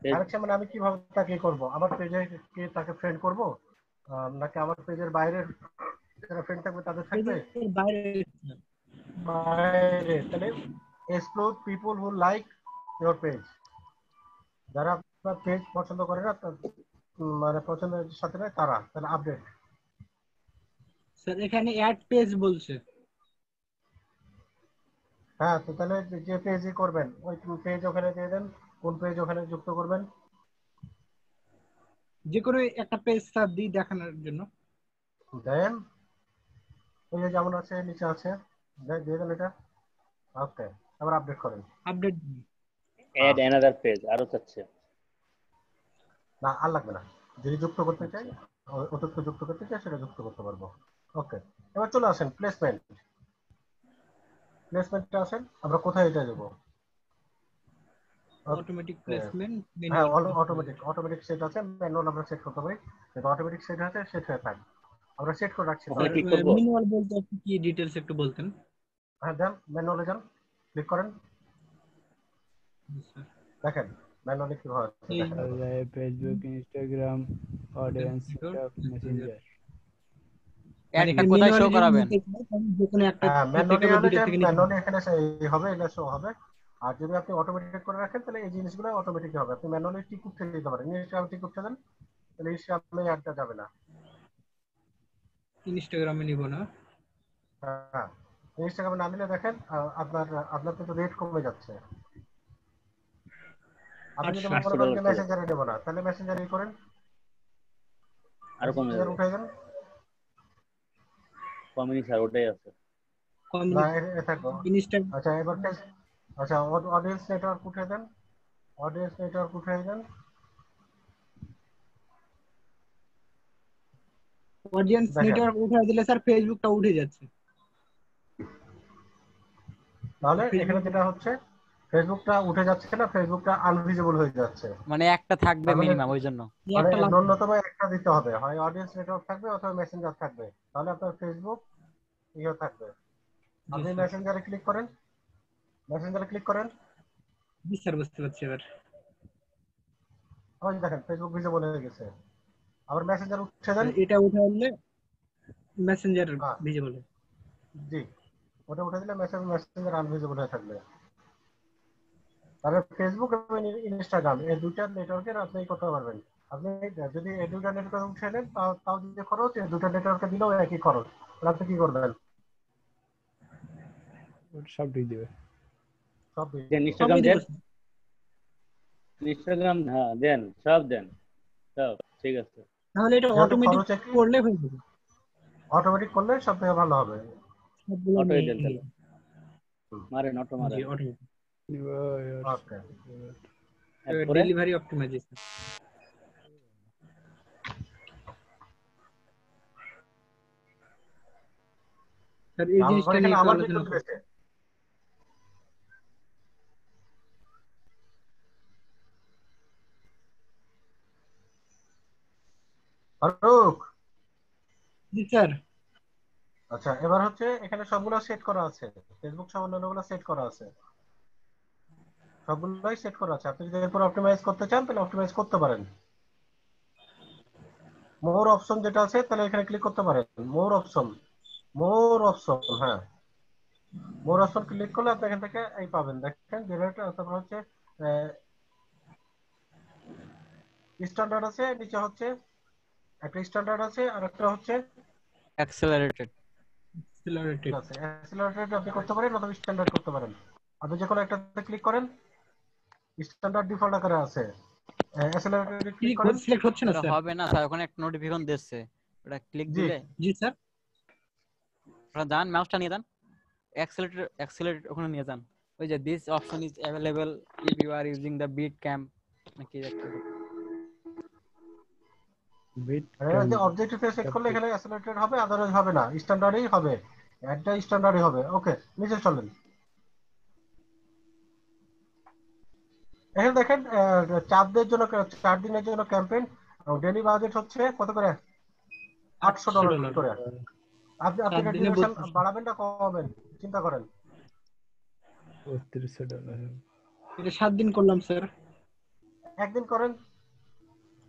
কালেকশন মানে আমি কিভাবে তাকে করব? আমার পেজে কি তাকে ফ্রেন্ড করব, নাকি আমার পেজের বাইরে যারা ফ্রেন্ড থাকবে তাদের থাকবে? বাইরে। তাহলে explore people who like your page, যারা আপনার পেজ পছন্দ করে না, মানে পছন্দের সাথে না তারা, তাহলে আপডেট। স্যার এখানে অ্যাড পেজ বলছে। হ্যাঁ, তো তাহলে যে পেজই করবেন ওই পেজ ওখানে দিয়ে দেন, কোন পেজ ওখানে যুক্ত করবেন। যে কোনো একটা পেজ স্যার দিই দেখানোর জন্য। দেন ওই যে যেমন আছে নিচে আছে, দিয়ে দেন এটা। ওকে, আবার আপডেট করেন। আপডেট অ্যাড অ্যানাদার পেজ আরো চাচ্ছে না, আর লাগবে না। যদি যুক্ত করতে চাই, অতিরিক্ত যুক্ত করতে চাই, সেটা যুক্ত করতে পারবো। ওকে, এবার চলে আসেন প্লেসমেন্টে আসেন। আমরা কোথায় এটা দেবো? অটোমেটিক প্লেসমেন্ট, হ্যাঁ, অটোমেটিক সেট আছে, ম্যানুয়াল আমরা সেট করতে পারি। কিন্তু অটোমেটিক সেট আছে, সেট হয়ে থাক, আমরা সেট করে রাখছি। ম্যানুয়াল বলতে কি ডিটেইলস একটু বলতেন? হ্যাঁ, যান ম্যানুয়ালে যান, ক্লিক করেন, দেখেন ম্যানুয়ালি কি হয়। Facebook, Instagram, audience, Messenger. অ্যাডটা কোথায় শো করাবেন? ম্যানুয়ালি এখানে হবে, এটা শো হবে। আর যদি আপনি অটোমেটিক করে রাখেন তাহলে এই জিনিসগুলো অটোমেটিক হবে। আপনি ম্যানুয়ালি টিক করতে দিতে পারেন, ইনস্টাগ্রাম টিক করতে দেন, তাহলে ইনস্টাগ্রামে অ্যাডটা যাবে না। ইনস্টাগ্রামে নিব না। হ্যাঁ, ইনস্টাগ্রামে না দিলে দেখেন আপনার কিন্তু রেট কমে যাচ্ছে। আপনি যদি মনে করেন যে মেসেঞ্জারে নেব না, তাহলে মেসেঞ্জারে করেন, আর কমে যাবে। উঠাই দেন, কমিনি স্যার ওটাই আছে। না এটা থাকবে। আচ্ছা এবার আচ্ছা অডিয়েন্স নেটওয়ার্ক উঠাই দেন, অডিয়েন্স নেটওয়ার্ক উঠাই দিলে স্যার ফেসবুকটা উঠে যাচ্ছে। তাহলে এখানে যেটা হচ্ছে ফেসবুকটা উঠে যাচ্ছে না, ফেসবুকটা আনভিজিবল হয়ে যাচ্ছে। মানে একটা থাকবে মিনিমাম, ওই জন্য মানে ন্যূনতম একটা দিতে হবে, হয় অডিয়েন্স নেটওয়ার্ক থাকবে অথবা মেসেঞ্জার থাকবে, তাহলে আপনার ফেসবুক ইয়ে থাকবে। আপনি মেসেঞ্জারে ক্লিক করেন, জি স্যার, বুঝতে পারছি। এবার ওই দেখেন ফেসবুক ভিজিবল হয়ে গেছে। আবার মেসেঞ্জার উঠে দেন, এটা উঠালে মেসেঞ্জার ভিজিবল হবে। জি, ওটা উঠে দিলে মেসেঞ্জার আনভিজিবল হয়ে থাকবে। তাহলে ফেসবুক এবং ইনস্টাগ্রাম এই দুইটা নেটওয়ার্কের আপনি করতে পারবেন। আপনি যদি এই দুইটা নেটওয়ার্ক উঠে নেন, তাও যদি খরচ, এই দুইটা নেটওয়ার্কে দিলেও একই খরচ। তাহলে আপনি কি করবেন? সব দিয়ে দিবে। সব দেন ইনস্টাগ্রাম দেন, ইনস্টাগ্রাম হ্যাঁ দেন, সব দেন, সব ঠিক আছে। তাহলে এটা অটোমেটিক করলে হয়ে যাবে। অটোমেটিক করলে সবথেকে ভালো হবে। অটোই দেন তাহলে, মারেন অটো মারেন। ওকে, ডেলিভারি অপটিমাইজেশন। স্যার এই জিনিসটা নিয়ে আলোচনা করতে। ফারুক, জি স্যার। আচ্ছা এবার হচ্ছে এখানে সবগুলো সেট করা আছে, ফেসবুক সহ অন্যান্যগুলো সেট করা আছে, সবগুলোই সেট করা আছে। আপনি যদি এরপর অপটিমাইজ করতে চান তাহলে অপটিমাইজ করতে পারেন। মোর অপশন যেটা আছে, তাহলে এখানে ক্লিক করতে পারেন। মোর অপশন, হ্যাঁ, মোর অপশন ক্লিক করলে আপনি এখান থেকে এই পাবেন, দেখেন জেনারেটর, তারপর হচ্ছে স্ট্যান্ডার্ড আছে, নিচে হচ্ছে একটা স্ট্যান্ডার্ড আছে আর একটা হচ্ছে অ্যাক্সেলারেটেড আছে। অ্যাক্সেলারেটেড আপনি করতে পারেন অথবা স্ট্যান্ডার্ড করতে পারেন। আপনি যে কোনো একটাতে ক্লিক করেন, স্ট্যান্ডার্ড ডিফল্ট আকারে আছে। অ্যাক্সেলারেটেড ক্লিক করেন, সিলেক্ট হচ্ছে না স্যার। হবে না স্যার, ওখানে একটা নোটিফিকেশন দিচ্ছে, ওটা ক্লিক দিলে। জি স্যার, ওটা যান, মাউসটা নিয়ে যান, অ্যাক্সেলারেট ওখানে নিয়ে যান। ওই যে this option is available if you are using the bit camp নাকি একটা বিট ক্যাম্প। অবজেক্টিভে সেট করলে এখানে অ্যাক্সেলারেটেড হবে, আদারওয়াইজ হবে না, স্ট্যান্ডার্ডই হবে। একটা স্ট্যান্ডার্ডই হবে। ওকে, নিচে চলেন। এখানে দেখেন 4 দিনের জন্য ক্যাম্পেইন, ডেইলি বাজেট হচ্ছে কত করে? $800 করে। আপনি 7 এটা দিনে ডিউরেশন 3200। বাড়াবেন না কমাবেন চিন্তা করেন। $3200 এটা 7 দিন করলাম স্যার। একদিন করেন,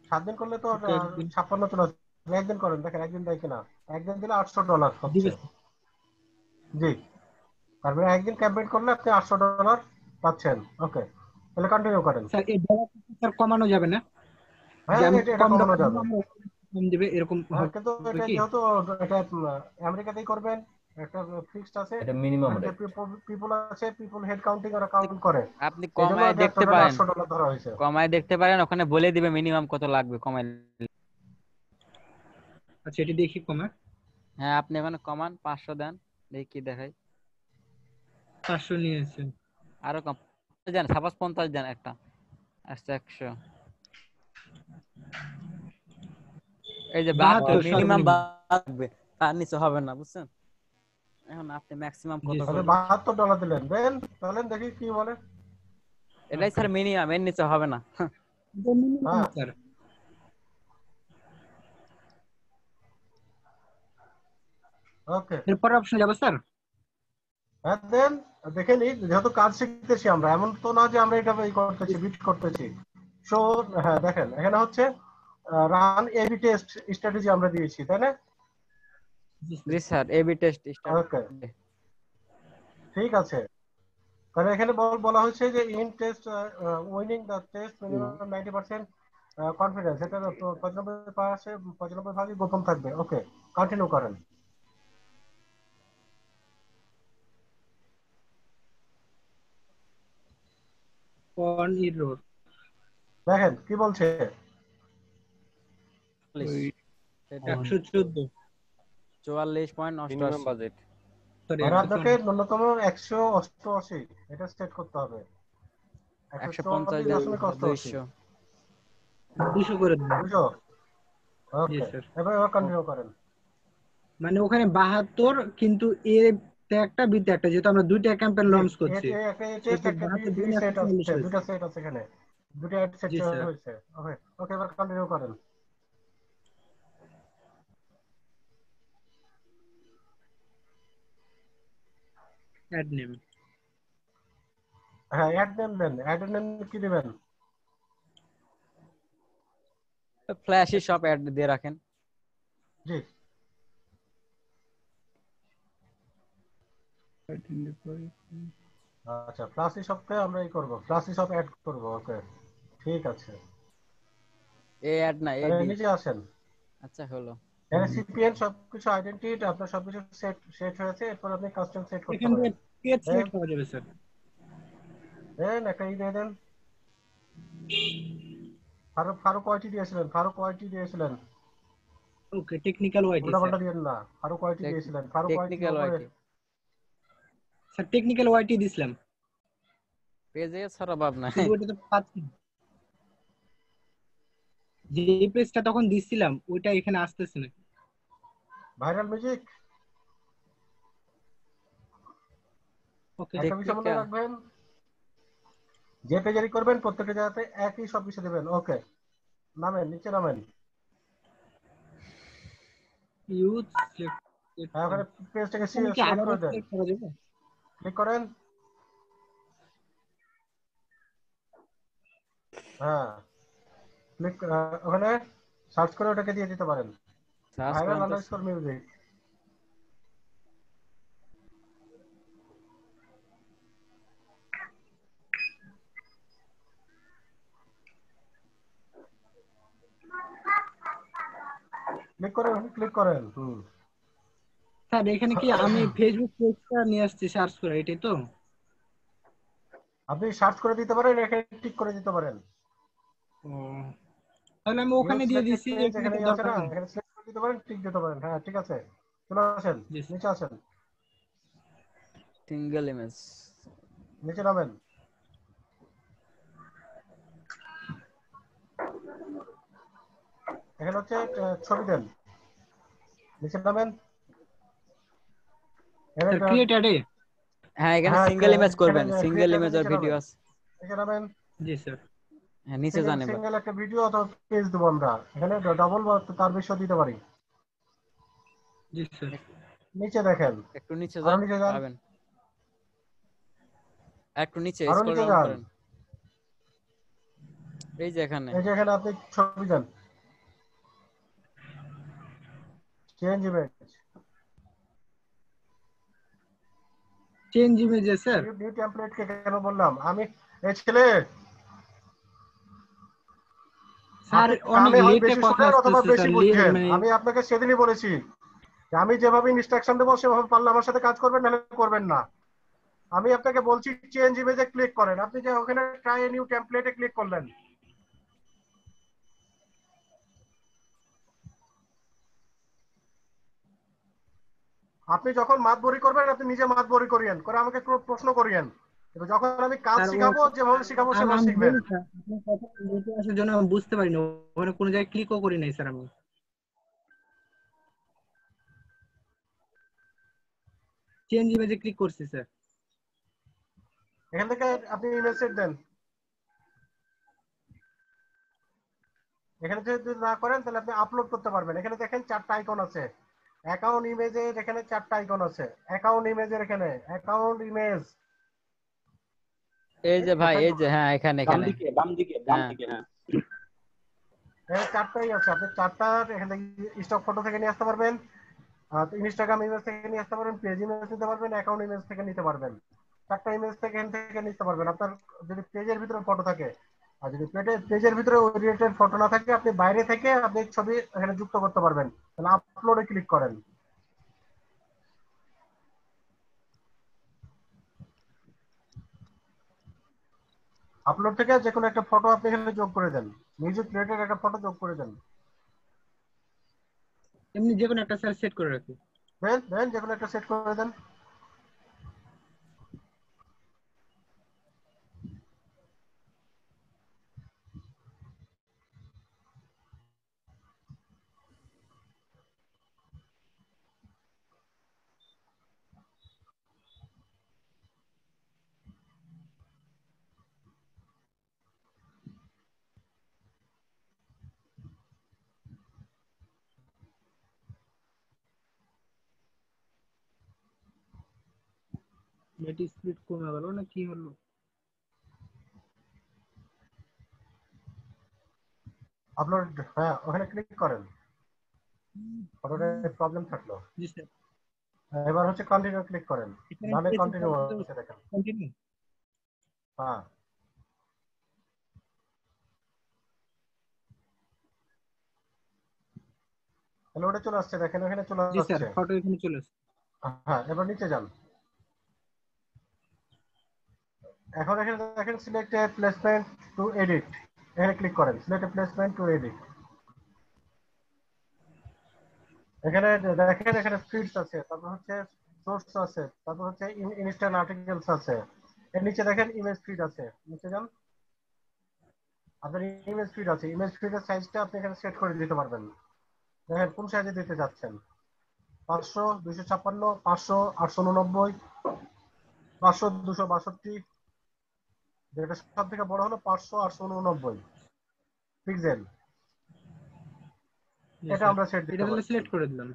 7 দিন করলে তো একদিন 56 চলে আসবে। একদিন করেন, দেখেন একদিন দেয় কিনা। একদিন দিলে $800 হচ্ছে। জি, তারপরে একদিন ক্যাম্পেইন করলে আপনি $800 পাচ্ছেন। ওকে, তাহলে কন্টিনিউ করেন। স্যার এই ডলার স্যার কমানো যাবে না? যে হ্যাঁ, আমি এটা কম কমানো ডলার যাবে। কম দিবে এরকম হ্যাঁ, কিন্তু হবে এটা কি? যেহেতু এটা আমেরিকাতেই করবেন, একটা ফিক্সড আছে, এটা মিনিমাম যে রেট। পিপল আছে, পিপল হেড কাউন্টিং ওরা কাউন্ট করে, আপনি এই জন্য কমায় দেখতে পারেন, $800 ধরা হয়েছে। কমায় দেখতে পারেন, ওখানে বলে দিবে মিনিমাম কত লাগবে কমায়। আচ্ছা এটি দেখি কমা। হ্যাঁ আপনি ওখানে কমান 500 দেন, দেখি কি দেখাই। 500 নিয়েছে। আরো কম দেন, সাপোজ 50 দেন একটা, আসছে 100। এই যে 72 মিনিমাম লাগবে, তার নিচে হবে না, বুঝছেন? এখন আপনি ম্যাক্সিমাম কত তাহলে করবেন? $72 দিলেন, দেন তাহলে দেখি কি বলে। এটাই স্যার মিনিমাম, এর নিচে হবে না। Minimum sir. ওকে, এরপর অপশন যাব স্যার। হ্যাঁ দেন দেখে নিই, যেহেতু কাজ শিখতেছি আমরা, এমন তো না যে আমরা এটা করতেছি, বিট করতেছি। সো হ্যাঁ দেখেন এখানে হচ্ছে রান এবি টেস্ট স্ট্র্যাটেজি আমরা দিয়েছি, তাই না? জি স্যার, এবি টেস্ট স্টার্ট। ওকে, ঠিক আছে। তাহলে এখানে বলা হয়েছে যে in test winning the test minimum 90% confidence, এটা 95% ভাগই গোপন থাকবে। ওকে, কন্টিনিউ করেন। অন ইরোর দেখেন কি বলছে, 114 44.88 মিনিমাম বাজেট। মানে আপনাকে ন্যূনতম 188 এটা সেট করতে হবে। 150 দেন, 144.88 200 করে দিন। 200। ওকে, এবার কন্টিনিউ করেন। মানে ওখানে 72, কিন্তু এ একটা বিতে একটা, যেহেতু আমরা দুইটা ক্যাম্পেইন লঞ্চ করছি, একটা বি সেট আছে, দুটো সেট সেট আছে এখানে, দুটো অ্যাড সেট হয়েছে। ওকে ওকে, এবার কন্টিনিউ করেন। Ad name. হ্যাঁ, অ্যাড নেম দেন। অ্যাড নেম কি দিবেন? ফ্ল্যাশি শপ অ্যাড দিয়ে রাখেন। জি, আচ্ছা, ফ্ল্যাশি শপকে আমরা করব, ফ্ল্যাশি শপ অ্যাড করব। ওকে, ঠিক আছে। এ অ্যাড না, এডি। নিচে আসেন। আচ্ছা হলো। এখানে সিপিএন সবকিছু আইডেন্টিটি আপনার সবকিছু সেট হয়েছে। এরপর আপনি কাস্টম সেট করতে এখান থেকে পারেন। পেজ সিলেক্ট করা যাবে স্যার। দেন একটা দিয়ে দেন। ফারুক ওয়াইটি দিয়েছিলেন। ওকে, টেকনিক্যাল ওয়াইটি স্যার। উল্টাপাল্টা দিয়েন না, ফারুক ওয়াইটি দিয়েছিলেন। ফারুক ওয়াইটি উপরে স্যার টেকনিক্যাল ওয়াইটি দিছিলাম। পেজে ছাড়া বাব না, ওটা তো পাচ্ছি, যে পেজটা তখন দিছিলাম ওইটা এখানে আসতেছে না। Viral music. ওকে, একটা বিষয় মনে রাখবেন, যে পেজারি করবেন প্রত্যেকটা জায়গাতে একই সব কিছু দেবেন। ওকে, নামেন, নিচে নামেন। ইউজ ওখানে পেজটাকে সিলেক্ট করে দেন, ক্লিক করেন। হ্যাঁ, ক্লিক ওখানে সার্চ করে ওটাকে দিয়ে দিতে পারেন, ভাইরাল আন্ডারস্কোর মিউজিক। ক্লিক করেন। স্যার এখানে কি আমি ফেসবুক পেজটা নিয়ে আসছি সার্চ করে, এটাই তো? আপনি সার্চ করে দিতে পারেন, এখানে টিক করে দিতে পারেন। তাহলে আমি ওখানে দিয়ে দিছি, এখানে তো দরকার নেই। এখানে সিলেক্ট করে দিতে পারেন, টিক দিতে পারেন। হ্যাঁ ঠিক আছে, চলে আসেন, নিচে আসেন, সিঙ্গেল ইমেজ, নিচে নামেন। এখানে হচ্ছে ছবি দেন, নিচে নামেন। স্যার ক্রিয়েট অ্যাডে হ্যাঁ এখানে হ্যাঁ সিঙ্গেল ইমেজ করবেন, সিঙ্গেল ক্রিয়েট ইমেজ আর নিচে ভিডিও নামেন, আছে। নিচে নামেন। জি স্যার। হ্যাঁ নিচে যান এবার। সিঙ্গেল একটা ভিডিও অথবা পেজ দেবো আমরা, এখানে ডাবল বা তার বেশিও দিতে পারি। জি স্যার। নিচে দেখেন, একটু নিচে আরো যান নিচে যান, পাবেন, একটু নিচে আরো স্ক্রল নিচে ডাউন যান। করেন, এই যে এখানে। এই যে এখানে আপনি ছবি দেন, চেঞ্জ ইমেজ, চেঞ্জ ইমেজে স্যার। নিউ টেমপ্লেট কে কেন বললাম আমি? এই ছেলে স্যার আপনি অনেক কানে হয় লেটে বেশি কথা শুনেন অথবা আসতেছে বেশি স্যার, বুঝেন। মানে আমি আপনাকে সেদিনই বলেছি যে আমি যেভাবে ইনস্ট্রাকশন দেবো সেভাবে পারলে আমার সাথে কাজ করবেন, নাহলে করবেন না। আমি আপনাকে বলছি চেঞ্জ ইমেজে ক্লিক করেন, আপনি যে ওখানে ট্রাই নিউ টেমপ্লেটে ক্লিক করলেন। আপনি যখন মাতবরি করবেন আপনি নিজে মাতবরি করিয়েন, করে আমাকে প্রশ্ন করিয়েন। এবার যখন আমি কাজ স্যার শিখাবো, যেভাবে শিখাবো সেভাবে আমি শিখবেন। বলি স্যার, আপনার কথা লেটে আসার জন্য আমি বুঝতে পারিনি, ওখানে কোনো জায়গায় ক্লিকও করি নাই স্যার। আমি চেঞ্জ ইমেজে ক্লিক করছি স্যার। এখান থেকে আপনি ইমেজ সেট দেন। এখানে যদি না করেন তাহলে আপনি আপলোড করতে পারবেন। এখানে দেখেন 4টা আইকন আছে, অ্যাকাউন্ট ইমেজের এখানে 4টা আইকন আছে, অ্যাকাউন্ট ইমেজের এখানে অ্যাকাউন্ট ইমেজ। এই যে ভাই, এই যে হ্যাঁ এখানে বাম এখানে দিকে, বাম দিকে, বাম দিকে, হ্যাঁ। এখানে 4টাই আছে, আপনি 4টা এখানে স্টক ফটো থেকে নিয়ে আসতে পারবেন, ইনস্টাগ্রাম ইমেজ থেকে নিয়ে আসতে পারবেন, পেজ ইমেজ নিতে পারবেন, অ্যাকাউন্ট ইমেজ থেকে নিতে পারবেন। 4টা ইমেজ থেকে এখান থেকে নিতে পারবেন। আপনার যদি পেজের ভিতরে ফটো থাকে, আর যদি পেজের ভিতরে রিলেটেড ফটো না থাকে, আপনি বাইরে থেকে আপনি ছবি এখানে যুক্ত করতে পারবেন। তাহলে আপলোডে ক্লিক করেন। আপলোড থেকে যে কোনো একটা ফটো আপনি এখানে যোগ করে দেন, মিউজিক রিলেটেড একটা ফটো যোগ করে দেন। এমনি যে কোনো একটা স্যার সেট করে রাখি। দেন দেন যে কোনো একটা সেট করে দেন। নেট স্পিড কমে গেল না কি হলো? আপলোড, হ্যাঁ ওখানে ক্লিক করেন, ফটোতে প্রবলেম থাকলো। জি স্যার। এবার হচ্ছে কন্টিনিউ ক্লিক করেন, এখানে ডানে পেজে কন্টিনিউ আছে দেখেন। কন্টিনিউ। হ্যাঁ তাহলে ওটা চলে আসছে, দেখেন ওখানে চলে জি স্যার, আসছে। ফটো এখানে চলে আসছে। হ্যাঁ এবার নিচে যান। এখন এখানে দেখেন সিলেক্ট প্লেসমেন্ট টু এডিট, এখানে ক্লিক করেন, সিলেক্ট প্লেসমেন্ট টু এডিট। এখানে দেখেন এখানে ফিডস আছে, তারপর হচ্ছে সোর্স আছে, তারপর হচ্ছে ইনস্ট্যান্ট আর্টিকেলস আছে, এর নিচে দেখেন ইমেজ ফিড আছে, নিচে যান। আপনার ইমেজ ফিড আছে, ইমেজ ফিডের সাইজটা আপনি এখানে সেট করে দিতে পারবেন। দেখেন কোন সাইজে দিতে যাচ্ছেন, 500, 256, 500, 889, 500, 262, যেটা সব থেকে বড় হলো 500, 889 পিক্সেল। এটা আমরা সেট এটা দিতে তাহলে পারি। সিলেক্ট করে দিলাম।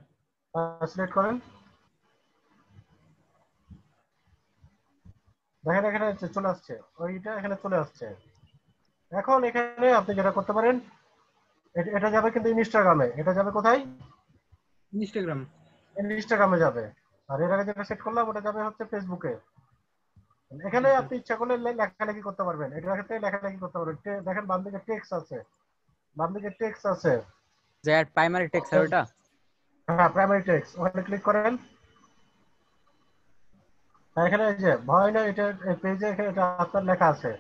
সিলেক্ট করেন, দেখেন এখানে চলে আসছে, ওইটা এখানে চলে আসছে। এখন এখানে আপনি যেটা করতে পারেন, এটা যাবে কিন্তু ইনস্টাগ্রামে, এটা যাবে কোথায়? ইনস্টাগ্রাম। ইনস্টাগ্রামে যাবে। আর এর আগে যেটা সেট করলাম ওটা যাবে হচ্ছে ফেসবুকে। এখানে আপনি ইচ্ছা করলে লেখালেখি করতে পারবেন, এটা ক্ষেত্রে লেখালেখি করতে পারবেন। দেখেন বাম দিকে টেক্সট আছে, বাম দিকে টেক্সট আছে, যে অ্যাড প্রাইমারি টেক্সট আর ওটা। হ্যাঁ প্রাইমারি টেক্সট, ওখানে ক্লিক করেন। এখানে এই যে ভয় না, এটা পেজে এটা আপনার লেখা আছে।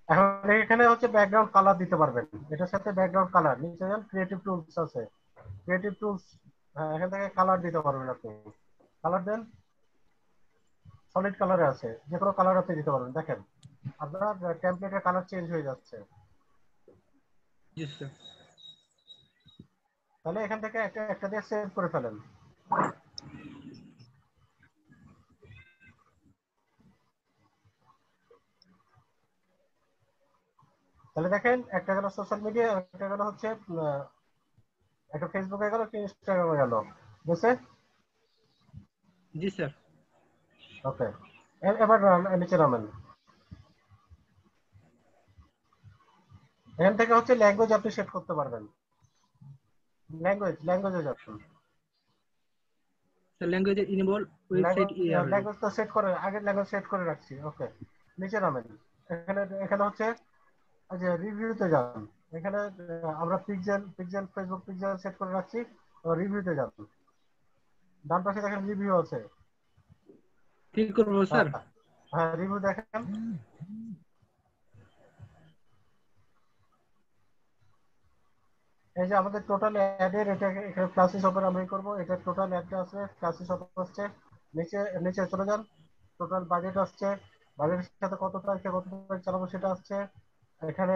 এখন এখানে হচ্ছে ব্যাকগ্রাউন্ড কালার দিতে পারবেন, এটার সাথে ব্যাকগ্রাউন্ড কালার, নিচে যান ক্রিয়েটিভ টুলস আছে, ক্রিয়েটিভ টুলস, হ্যাঁ এখান থেকে কালার দিতে পারবেন আপনি। কালার দেন, সলিড কালারে আছে, যে কোনো কালার আপনি দিতে পারবেন। দেখেন আপনার টেমপ্লেটের কালার চেঞ্জ হয়ে যাচ্ছে। জি স্যার। তাহলে এখান থেকে একটা একটা দিয়ে সেভ করে ফেলেন। তাহলে দেখেন একটা গেল সোশ্যাল মিডিয়া, একটা গেল হচ্ছে একটা ফেসবুকে গেল, একটা ইনস্টাগ্রামে গেল, বুঝছে? জি স্যার। ওকে, এবার নিচে নামেন। এখান থেকে হচ্ছে ল্যাঙ্গুয়েজ আপনি সেট করতে পারবেন। ল্যাঙ্গুয়েজে যাচ্ছেন। ল্যাঙ্গুয়েজ ইনেবল ওয়েবসাইট ল্যাঙ্গুয়েজ তো সেট করে, আগের ল্যাঙ্গুয়েজ সেট করে রাখছি। ওকে, নিচে নামেন। এখানে হচ্ছে যে রিভিউতে যান। এখানে আমরা পিক্সেল ফেসবুক পিক্সেল সেট করে রাখছি। রিভিউতে যান, ডান পাশে দেখেন রিভিউ আছে। ক্লিক করব স্যার। হ্যাঁ, রিভিউ দেখেন। এই যে আমাদের টোটাল অ্যাডের এটা এখানে ক্লাসিস ওপেন আমরা করব। এটা টোটাল অ্যাডটা আছে, ক্লাসিস ওপেন হচ্ছে। নিচে চলে যান, টোটাল বাজেট আসছে, বাজেটের সাথে কত তারিখে কত তারিখ চালাবো সেটা আসছে। এখানে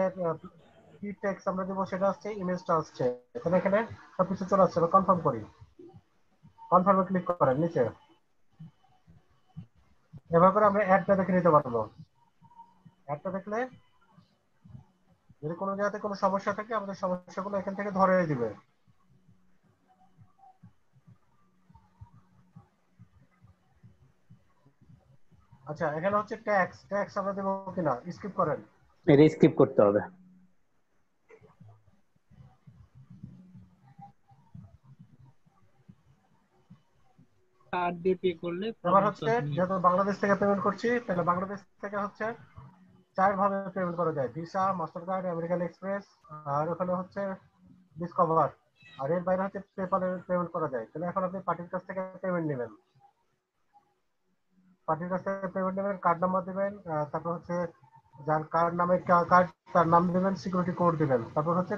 কি টেক্সট আমরা দেবো সেটা আসছে, ইমেজটা আসছে। এখানে সবকিছু চলে আসছে। কনফার্ম করি, কনফার্মে ক্লিক করেন নিচে। এভাবে করে আমরা অ্যাডটা দেখে নিতে পারবো। অ্যাডটা দেখলে যদি কোনো জায়গাতে কোনো সমস্যা থাকে আমাদের সমস্যাগুলো এখান থেকে ধরে দিবে। আচ্ছা, এখানে হচ্ছে ট্যাক্স আমরা দেবো কিনা, স্কিপ করেন। এটা স্কিপ করতে হবে। কার্ড দিয়ে পে করলে এবার হচ্ছে যেহেতু বাংলাদেশ থেকে পেমেন্ট করছি, তাহলে বাংলাদেশ থেকে হচ্ছে 4 ভাবে পেমেন্ট করা যায়: Visa, Mastercard, American Express, আর ওখানে হচ্ছে ডিসকভার। আর এর বাইরে হচ্ছে পেপালে পেমেন্ট করা যায়। তাহলে এখন আপনি পার্টির কাছ থেকে পেমেন্ট নেবেন। পার্টির কাছ থেকে পেমেন্ট নেবেন, কার্ড নাম্বার দেবেন, তারপর হচ্ছে যার কার্ড নামে কার্ড তার নাম দেবেন, সিকিউরিটি কোড দিবেন, তারপর হচ্ছে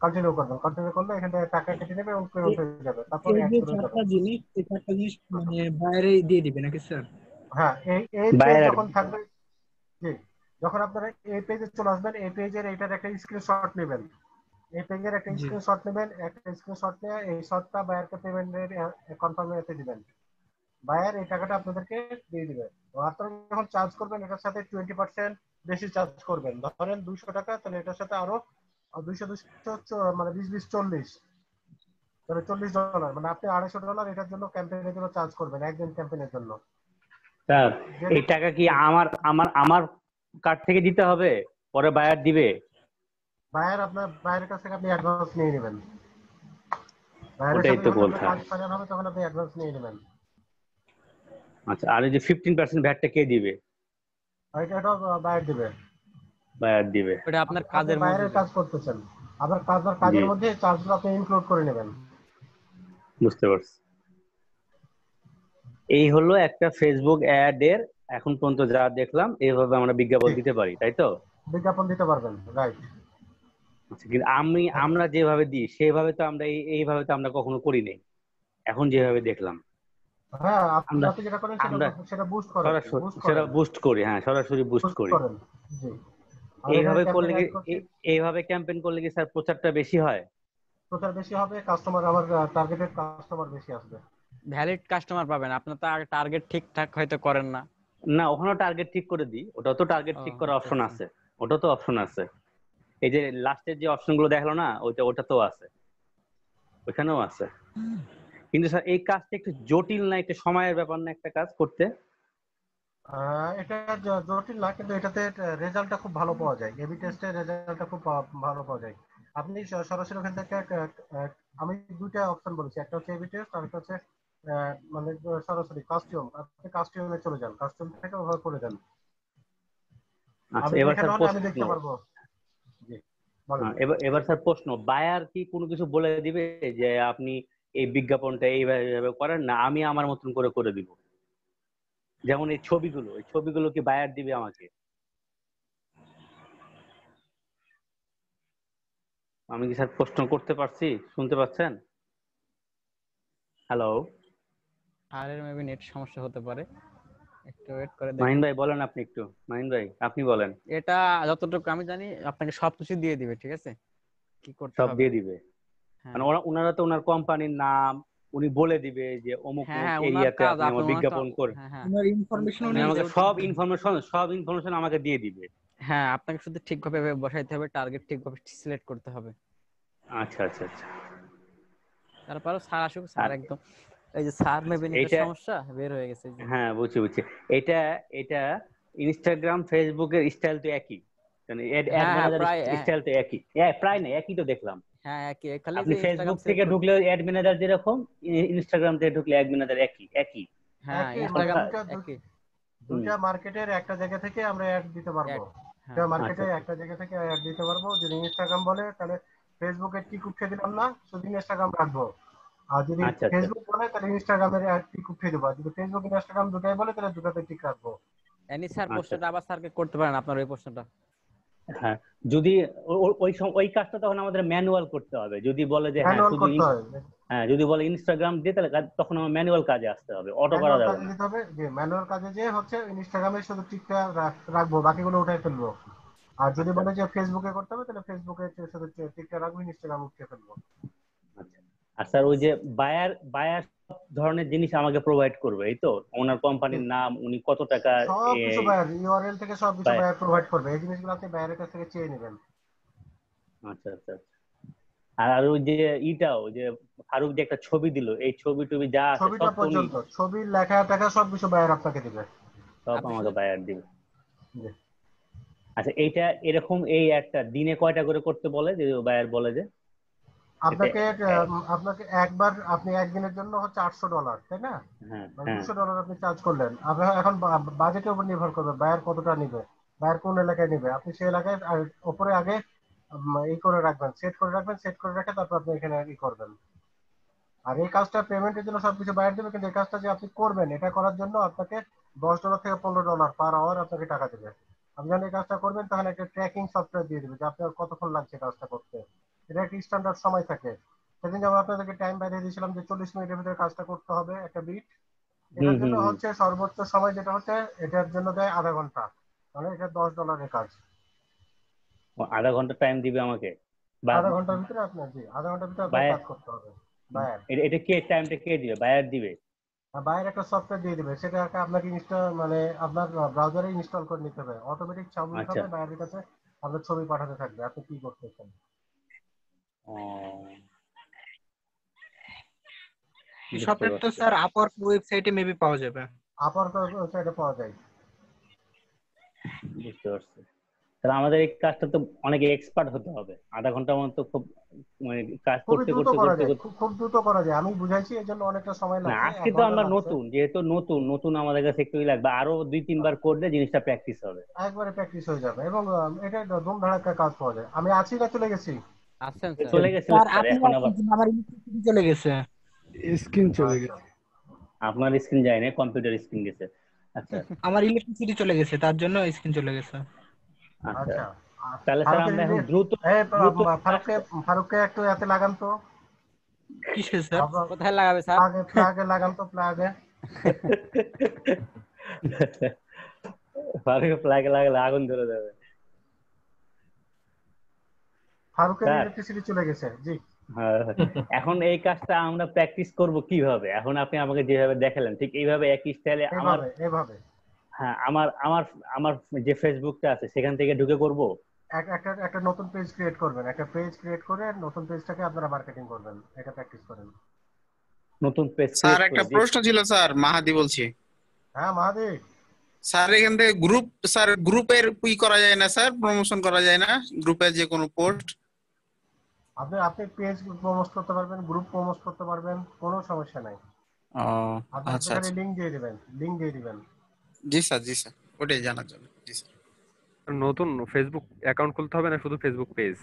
কন্টিনিউ করবেন। কন্টিনিউ করলে এখান থেকে টাকা কেটে নেবে এবং পেমেন্ট হয়ে যাবে। তারপর এই যে চারটা জিনিস, এই চারটা জিনিস মানে বাইরে দিয়ে দিবে নাকি স্যার? হ্যাঁ, এই পেজ যখন থাকবে, জি, যখন আপনারা এই পেজে চলে আসবেন, এই পেজের এইটার একটা স্ক্রিনশট নেবেন। এই পেজের একটা স্ক্রিনশট নেবেন, একটা স্ক্রিনশট নিয়ে এই শটটা বায়ারকে পেমেন্টের কনফার্মে এতে দিবেন। বায়ার এই টাকাটা আপনাদেরকে দিয়ে দিবে। আপনারা যখন চার্জ করবেন এটার সাথে 20% বেশি চার্জ করবেন। ধরেন 200 টাকা, তাহলে এটার সাথে আরো 200 মানে 20 40, তাহলে $40। মানে আপনি $250 এটার জন্য ক্যাম্পেইনের জন্য চার্জ করবেন, একদিন ক্যাম্পেইনের জন্য। স্যার, এই টাকা কি আমার কার্ড থেকে দিতে হবে, পরে বায়ার দিবে? আপনার বায়ারের কাছ থেকে আপনি অ্যাডভান্স নিয়ে নেবেন। ওটাই তো বলতে কাজ ফাইনাল হবে তখন আপনি অ্যাডভান্স নিয়ে নেবেন। আচ্ছা, আর এই যে 15% ভ্যাটটা কে দিবে? এটা বায়ার দিবে। বায়ার দিবে। ওটা আপনার কাজের মধ্যে বায়ারের কাজ করতেছেন, আবার কাজের মধ্যে চার্জগুলো আপনি ইনক্লুড করে নেবেন। বুঝতে পারছি। এই হলো একটা ফেসবুক অ্যাড এর এখন পর্যন্ত যা দেখলাম, এইভাবে আমরা বিজ্ঞাপন দিতে পারি, তাই তো? বিজ্ঞাপন দিতে পারবেন, রাইট। আচ্ছা, কিন্তু আমরা যেভাবে দিই সেভাবে তো আমরা এইভাবে তো আমরা কখনো করি নাই। এখন যেভাবে দেখলাম, হ্যাঁ, আপনি যেটা করেন সেটা বুস্ট করেন, সেটা বুস্ট করি। হ্যাঁ, সরাসরি বুস্ট করি। জি, এইভাবে ক্যাম্পেইন করলে কি স্যার প্রচারটা বেশি হয়? প্রচার বেশি হবে, কাস্টমার আবার টার্গেটেড কাস্টমার বেশি আসবে, ভ্যালিড কাস্টমার পাবেন। আপনার তো টার্গেট ঠিকঠাক হয়তো করেন না। না, ওখানেও টার্গেট ঠিক করে দিই। ওটা তো টার্গেট ঠিক করার অপশন আছে। ওটা তো অপশন আছে। এই যে লাস্টের যে অপশনগুলো দেখালো না, ওটা তো আছে, ওখানেও আছে। কিন্তু স্যার এই কাজটা একটু জটিল না, একটু সময়ের ব্যাপার না একটা কাজ করতে? এটা জটিল না, কিন্তু এটাতে রেজাল্টটা খুব ভালো পাওয়া যায়। এবি টেস্টের রেজাল্টটা খুব ভালো পাওয়া যায়। আপনি সরাসরি ওখান থেকে আমি দুইটা অপশন বলেছি, একটা হচ্ছে এবি টেস্ট, আর একটা হচ্ছে মানে সরাসরি কাস্টম। আপনি কাস্টমে চলে যান, কাস্টম থেকে ওভাবে করে যান। আচ্ছা, এবার স্যার আমি দেখতে পারবো। জি, এবার স্যার প্রশ্ন, বায়ার কি কোনো কিছু বলে দিবে যে আপনি এই বিজ্ঞাপনটা এইভাবে করেন না, আমি আমার মতন করে দিব? যেমন এই ছবিগুলো কি বায়ার দিবে আমাকে? আমি কি স্যার প্রশ্ন করতে পারছি? শুনতে পাচ্ছেন? হ্যালো, আর মেবি নেট সমস্যা হতে পারে, একটু ওয়েট করে দেখুন। মাহিন ভাই বলেন, আপনি একটু, মাহিন ভাই আপনি বলেন। এটা যতটুকু আমি জানি আপনাকে সবকিছু দিয়ে দিবে, ঠিক আছে? কি করতে হবে সব দিয়ে দিবে, মানে ওনারা তো ওনার কোম্পানির নাম উনি বলে দিবে যে অমুক এরিয়াতে আপনি আমার বিজ্ঞাপন করে, ওনার ইনফরমেশন আমাকে সব ইনফরমেশন আমাকে দিয়ে দিবে। হ্যাঁ, আপনাকে শুধু ঠিকভাবে বসাইতে হবে, টার্গেট ঠিকভাবে সিলেক্ট করতে হবে। আচ্ছা আচ্ছা আচ্ছা। তারপরে স্যার আসুক, স্যার একদম এই যে স্যার মেবি নেটের এটা সমস্যা বের হয়ে গেছে। হ্যাঁ বুঝছি বুঝছি। এটা এটা ইনস্টাগ্রাম ফেসবুকের স্টাইল তো একই, মানে অ্যাড হ্যাঁ ম্যানেজার প্রায় স্টাইল তো একই, প্রায় না একই তো দেখলাম। হ্যাঁ একই, খালি আপনি যে ইনস্টাগ্রাম ফেসবুক থেকে ঢুকলে অ্যাড ম্যানেজার যেরকম, ইনস্টাগ্রাম থেকে ঢুকলে অ্যাড ম্যানেজার একই একই। হ্যাঁ একই, মানে ইনস্টাগ্রাম একই। দুইটা মার্কেটের একটা জায়গা থেকে আমরা অ্যাড দিতে পারবো। হ্যাঁ দুইটা মার্কেটে একটা জায়গা থেকে অ্যাড দিতে পারবো। যদি ইনস্টাগ্রাম বলে তাহলে ফেসবুকে টিক উঠিয়ে দিলাম না, শুধু ইনস্টাগ্রাম রাখবো। আর যদি আচ্ছা আচ্ছা। ফেসবুক বলে তাহলে ইনস্টাগ্রামের অ্যাড টিক উঠিয়ে দেবো। আর যদি ফেসবুক ইনস্টাগ্রাম দুটাই বলে তাহলে দুটাতে টিক রাখবো। এনি স্যার প্রশ্নটা আবার স্যারকে করতে পারেন, আপনার ওই প্রশ্নটা। হ্যাঁ, যদি ওই কাজটা তখন আমাদের ম্যানুয়াল করতে হবে। যদি বলে যে হ্যাঁ ম্যানুয়াল শুধু করতে হবে। হ্যাঁ যদি বলে ইনস্টাগ্রাম দিয়ে, তাহলে তখন আমার ম্যানুয়াল কাজে আসতে হবে, অটো করা যাবে না। দিতে হবে যে ম্যানুয়াল কাজে যে হচ্ছে ইনস্টাগ্রামে শুধু টিকটা রাখবো, বাকিগুলো উঠাই ফেলবো। আর যদি বলে যে ফেসবুকে করতে হবে তাহলে ফেসবুকে শুধু টিকটা রাখবো, ইনস্টাগ্রাম উঠিয়ে ফেলবো। আচ্ছা। আর স্যার ওই যে বায়ার সব ধরনের জিনিস আমাকে প্রোভাইড করবে, এই তো? ওনার কোম্পানির নাম, উনি কত টাকা, সবকিছু বায়ার ইউআরএল থেকে সবকিছু বায়ার প্রোভাইড করবে। এই জিনিসগুলো আপনি বায়ারের কাছ থেকে চেয়ে নেবেন। আচ্ছা আচ্ছা আচ্ছা। আর ওই যে ইটাও, যে ফারুক যে একটা ছবি দিল, এই ছবি টবি যা আছে ছবিটা সব তো উনি, পর্যন্ত, ছবির লেখা টাকা সবকিছু বায়ার আপনাকে দিবে। সব আমাকে বায়ার দিবে। আচ্ছা, এইটা এরকম এই একটা দিনে কয়টা করে করতে বলে, যে বায়ার বলে যে আপনাকে একবার, আপনি একদিনের জন্য হচ্ছে $800, তাই না? হ্যাঁ মানে হ্যাঁ $200 আপনি চার্জ করলেন। আপনার এখন বাজেটের উপর নির্ভর করবে বায়ার কতটা নিবে, বায়ার কোন এলাকায় নিবে। আপনি সেই এলাকায় উপরে আগে এই করে রাখবেন, সেট করে রাখবেন, সেট করে রেখে তারপর আপনি এখানে ই করবেন। আর এই কাজটা পেমেন্টের জন্য সবকিছু বায়ার দেবে, কিন্তু এই কাজটা যে আপনি করবেন, এটা করার জন্য আপনাকে $10 থেকে $15 পার আওয়ার আপনাকে টাকা দেবে। আপনি যখন এই কাজটা করবেন তখন একটা ট্র্যাকিং সফটওয়্যার দিয়ে দেবে যে আপনার কতক্ষণ লাগছে কাজটা করতে। এটা একটা স্ট্যান্ডার্ড সময় থাকে। সেদিন যেমন আপনাদেরকে টাইম বাইরে দিয়েছিলাম যে 40 মিনিটের ভিতরে কাজটা করতে হবে একটা বিট। এটার জন্য হচ্ছে সর্বোচ্চ সময় যেটা হচ্ছে, এটার জন্য দেয় আধা ঘন্টা, মানে এটা $10 কাজ। আধা ঘন্টা টাইম দিবে আমাকে? আধা ঘন্টার ভিতরে আপনার আধা ঘন্টার ভিতরে আপনার কাজ করতে হবে। বায়ার এটা কে টাইমটা কে দিবে? বায়ার দিবে? বায়ার একটা সফটওয়্যার দিয়ে দিবে, সেটা আপনাকে মানে আপনার ব্রাউজারে ইনস্টল করে নিতে হবে। অটোমেটিক সাবমিট হবে, বায়ারের কাছে আপনার ছবি পাঠাতে থাকবে আপনি কি করতেছেন। এই সফটওয়্যার তো স্যার আপওয়ার্ক ওয়েবসাইটে মেবি পাওয়া যাবে। আপওয়ার্ক ওয়েবসাইটে পাওয়া যায়। বুঝতে পারছি। তাহলে আমাদের এই কাজটা তো অনেক এক্সপার্ট হতে হবে। আধা ঘন্টার মতো খুব, মানে কাজ করতে করতে করতে খুব দ্রুত করা যায়। আমি বুঝাইছি, এর জন্য অনেকটা সময় না, লাগে। আজকে তো আমরা নতুন, যেহেতু নতুন আমাদের কাছে একটুই লাগবে, আরো 2-3 বার করলে জিনিসটা প্র্যাকটিস হবে, একবারে প্র্যাকটিস হয়ে যাবে এবং এটা ধুম ধাড়াক্কা কাজ পাওয়া যায়। আমি আছি না চলে গেছি? আছেন স্যার? চলে গেছিলেন স্যার, এখন আবার আমার ইলেকট্রিসিটি চলে গেছে, স্ক্রিন চলে গেছে। আপনার স্ক্রিন যায় না, কম্পিউটার স্ক্রিন গেছে। আচ্ছা, আমার ইলেকট্রিসিটি চলে গেছে, তার জন্য স্ক্রিন চলে গেছে। আচ্ছা তাহলে স্যার আমরা এখন দ্রুত ফারুককে একটু এতে লাগান তো। কিসে স্যার? কোথায় লাগাবে স্যার? প্লাগে লাগান তো, প্লাগে। ফারুক প্লাগে লাগালে আগুন ধরে যাবে। ফারুকের ইলেকট্রিসিটি চলে গেছে। জি, এখন এই কাজটা আমরা প্র্যাকটিস করব কিভাবে? এখন আপনি আমাকে যেভাবে দেখালেন ঠিক এইভাবে একই স্টাইলে এভাবে হ্যাঁ, আমার যে ফেসবুকটা আছে সেখান থেকে ঢুকে করব। একটা নতুন পেজ ক্রিয়েট করবেন, একটা পেজ ক্রিয়েট করে নতুন পেজটাকে আপনারা মার্কেটিং করবেন। এটা প্র্যাকটিস করেন। নতুন পেজ স্যার একটা প্রশ্ন ছিল স্যার, মাহাদি বলছি। হ্যাঁ মাহাদি স্যার, এখান থেকে গ্রুপের করা যায় না স্যার? প্রমোশন করা যায় না গ্রুপের যে কোনো পোস্ট? আপনি পেজ প্রমোট করতে পারবেন, গ্রুপ প্রমোট করতে পারবেন, কোনো সমস্যা নাই। আচ্ছা আচ্ছা, লিংক দিয়ে দিবেন। জি স্যার ওটাই জানার জন্য। জি স্যার। নতুন ফেসবুক অ্যাকাউন্ট খুলতে হবে না শুধু ফেসবুক পেজ?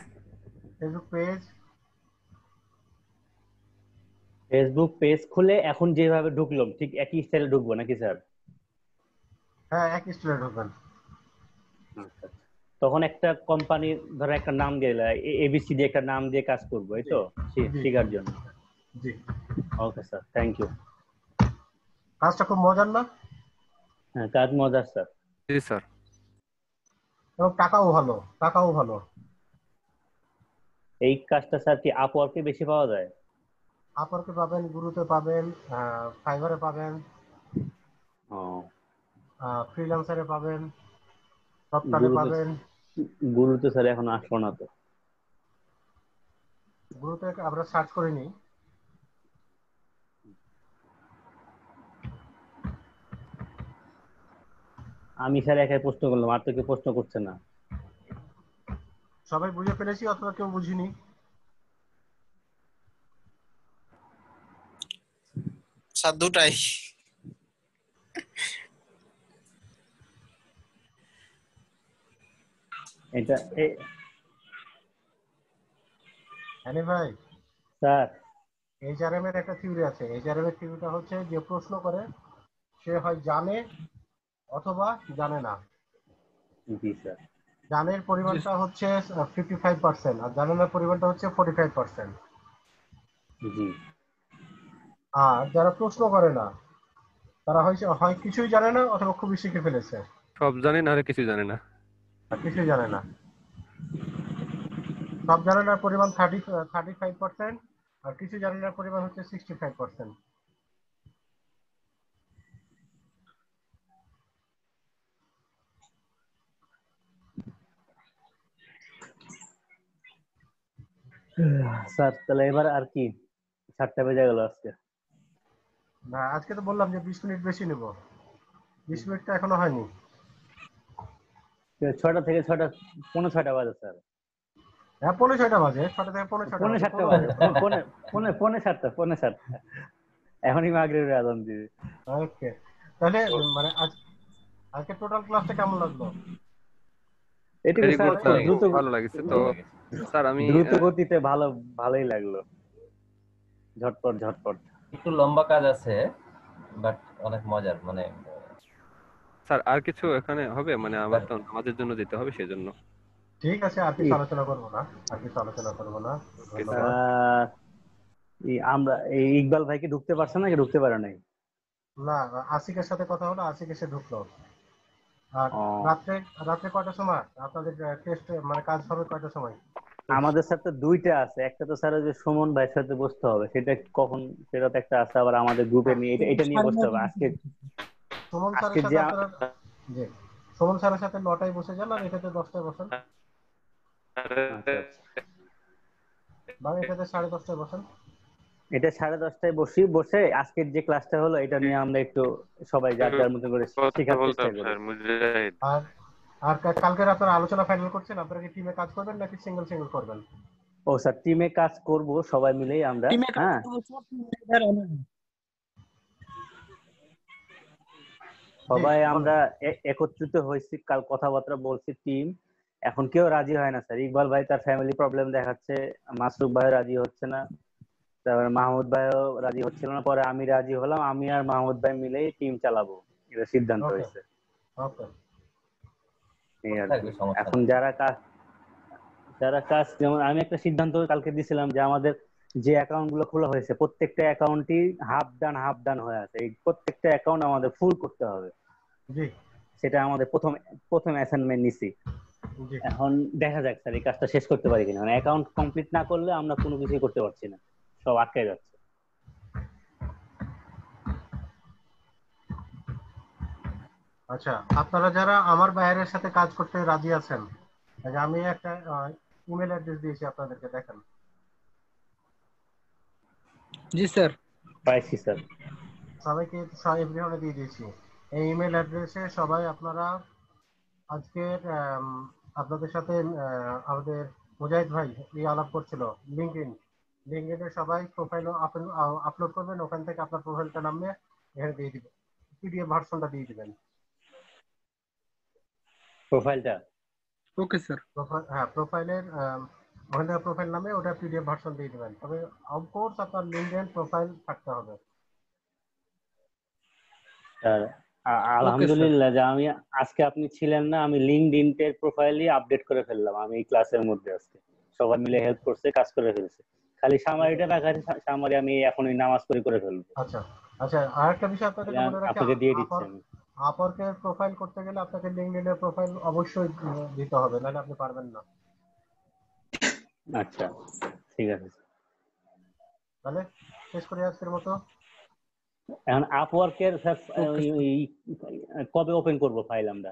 ফেসবুক পেজ খুলে এখন যেভাবে ঢুকলাম ঠিক একই স্টাইলে ঢুকবো নাকি স্যার? হ্যাঁ, একই স্টাইলে ঢুকবেন। আচ্ছা, তখন একটা কোম্পানির ধরো একটা নাম দিয়ে এবিসি দিয়ে একটা নাম দিয়ে কাজ করবো, এই তো শেখার জন্য। জি, ওকে স্যার, থ্যাংক ইউ। কাজটা খুব মজার না? হ্যাঁ, কাজ মজার স্যার। জি স্যার। এবং টাকাও ভালো। এই কাজটা স্যার কি আপওয়ার্কে বেশি পাওয়া যায়? আপওয়ার্কে পাবেন, গুরুতে পাবেন, ফাইবারে পাবেন, ফ্রিল্যান্সারে পাবেন, সফটওয়্যারে পাবেন। গুরুতে স্যার এখন আসলো না তো। গ্রুপে আমরা সার্চ করে নিই। আমি স্যার একাই প্রশ্ন করলাম, আর তো কেউ প্রশ্ন করছে না। সবাই বুঝে ফেলেছি অথবা কেউ বুঝিনি? স্যার দুটাই। এটা হ্যাঁ ভাই স্যার, এইচআরএম এর একটা থিওরি আছে। এইচআরএম এর থিওরিটা হচ্ছে যে প্রশ্ন করে সে হয় জানে অথবা জানে না। জি স্যার। জানের পরিমাণটা হচ্ছে 55% আর জানে না পরিমাণটা হচ্ছে 45%। জি। আর যারা প্রশ্ন করে না তারা হয় কিছুই জানে না অথবা খুবই শিখে ফেলেছে। সব জানে না আর কিছু জানে না। আর কিছুই জানে না। সব জানে না পরিমাণ 35% আর কিছু জানে না পরিমাণ হচ্ছে 65%। স্যার তাহলে এবার আর কি 7টা বেজে গেল আজকে। না আজকে তো বললাম যে 20 মিনিট বেশি নেব। 20 মিনিট তো এখনো হয়নি। 6টা থেকে 6টা, 6:45 বাজে স্যার। হ্যাঁ 6:45 বাজে, 6টা থেকে 6:45 বাজে, 6:45 এখনই মাগরিবের আযান দিবে। ওকে তাহলে মানে আজকে টোটাল ক্লাসটা কেমন লাগলো? এটুকু স্যার খুব দ্রুত, ভালো লাগছে তো স্যার। আমি দ্রুত গতিতে ভালোই লাগলো, ঝটপট ঝটপট। একটু লম্বা কাজ আছে বাট অনেক মজার। মানে স্যার আর কিছু এখানে হবে? মানে আমার তো আমাদের জন্য যেতে হবে সেজন্য। ঠিক আছে আর কিছু আলোচনা করব না, আর কিছু আলোচনা করব না। ধন্যবাদ। আমরা এই ইকবাল ভাই কি ঢুকতে পারছে নাকি ঢুকতে পারে নাই? না আসিকের সাথে কথা হলো, আসিক এসে ঢুকলো। আর রাত্রে কয়টার সময় আপনাদের টেস্ট মানে কাজ হবে কয়টার সময়? আমাদের সাথে দুইটা আছে, একটা তো স্যার ওই যে সুমন ভাইয়ের সাথে বসতে হবে, সেটা কখন, সেটা তো একটা আছে। আবার আমাদের গ্রুপে নিয়ে এটা নিয়ে বসতে হবে আজকে। সুমন স্যারের সাথে আপনারা জি সুমন স্যারের সাথে 9টায় বসে যান আর এটাতে 10টায় বসেন। মানে এটাতে 10:30টায় বসেন। এটা 10:30টায় বসে আজকের যে ক্লাসটা হলো এটা নিয়ে আমরা একটু সবাই যার যার মতো করে শেখার চেষ্টা করি। আর কালকে আপনারা আলোচনা ফাইনাল করছেন আপনারা কি টিমে কাজ করবেন নাকি সিঙ্গেল সিঙ্গেল করবেন? ও স্যার টিমে কাজ করব সবাই মিলেই আমরা। হ্যাঁ সবাই আমরা একত্রিত হয়েছি, কাল কথাবার্তা বলছি টিম। এখন কেউ রাজি হয় না স্যার। ইকবাল ভাই তার ফ্যামিলি প্রবলেম দেখাচ্ছে, মাসরুফ ভাই রাজি হচ্ছে না, তারপরে মাহমুদ ভাইও রাজি হচ্ছিল না। পরে আমি রাজি হলাম, আমি আর মাহমুদ ভাই মিলেই টিম চালাবো, এটা সিদ্ধান্ত হয়েছে। এখন যারা কাজ যেমন আমি একটা সিদ্ধান্ত কালকে দিছিলাম যে আমাদের যে অ্যাকাউন্ট গুলো খোলা হয়েছে প্রত্যেকটা অ্যাকাউন্টই হাফ ডান হয়ে আছে, এই প্রত্যেকটা অ্যাকাউন্ট আমাদের ফুল করতে হবে। সেটা আমাদের প্রথম অ্যাসাইনমেন্ট নিছি। এখন দেখা যাক স্যার এই কাজটা শেষ করতে পারি কিনা। মানে অ্যাকাউন্ট কমপ্লিট না করলে আমরা কোনো কিছুই করতে পারছি না, সব আটকে যাচ্ছে। আচ্ছা আপনারা যারা আমার বাইরের সাথে কাজ করতে রাজি আছেন, আমি একটা ইমেল অ্যাড্রেস দিয়েছি আপনাদেরকে, দেখেন। জি স্যার পাইছি স্যার, সবাইকে এভরিওয়ানে দিয়ে দিয়েছি। এই ইমেল অ্যাড্রেসে সবাই আপনারা আজকের আপনাদের সাথে আমাদের মুজাহিদ ভাই এই আলাপ করছিল লিঙ্কডইনে সবাই প্রোফাইল আপলোড করবেন, ওখান থেকে আপনার প্রোফাইলটা নামে এখানে দিয়ে দিবেন, পিডিএফ ভার্সনটা দিয়ে দিবেন প্রোফাইলটা। Okay sir. হ্যাঁ প্রোফাইলের ওখান থেকে প্রোফাইল নামে ওটা পিডিএফ ভার্সন দিয়ে দিবেন। তবে অফকোর্স আপনার লিঙ্কডইন প্রোফাইল থাকতে হবে। আলহামদুলিল্লাহ যে আমি আজকে আপনি ছিলেন না, আমি লিঙ্কডইন এর প্রোফাইলই আপডেট করে ফেললাম আমি এই ক্লাসের মধ্যে। আজকে সবাই মিলে হেল্প করছে, কাজ করে ফেলছে। খালি সামারিটা বাকি, সামারি আমি এখনই নামাজ করে ফেলবো। আচ্ছা আচ্ছা আরেকটা বিষয় আপনাদেরকে বলে রাখি, আপনাকে দিয়ে দিচ্ছি আমি। আপওয়ার্কের প্রোফাইল করতে গেলে আপনাকে লিঙ্কডইনের প্রোফাইল অবশ্যই দিতে হবে, নাহলে আপনি পারবেন না। আচ্ছা ঠিক আছে, তাহলে শেষ করি আজকের মতো। এখন আপওয়ার্কের কবে ওপেন করব ফাইল আমরা?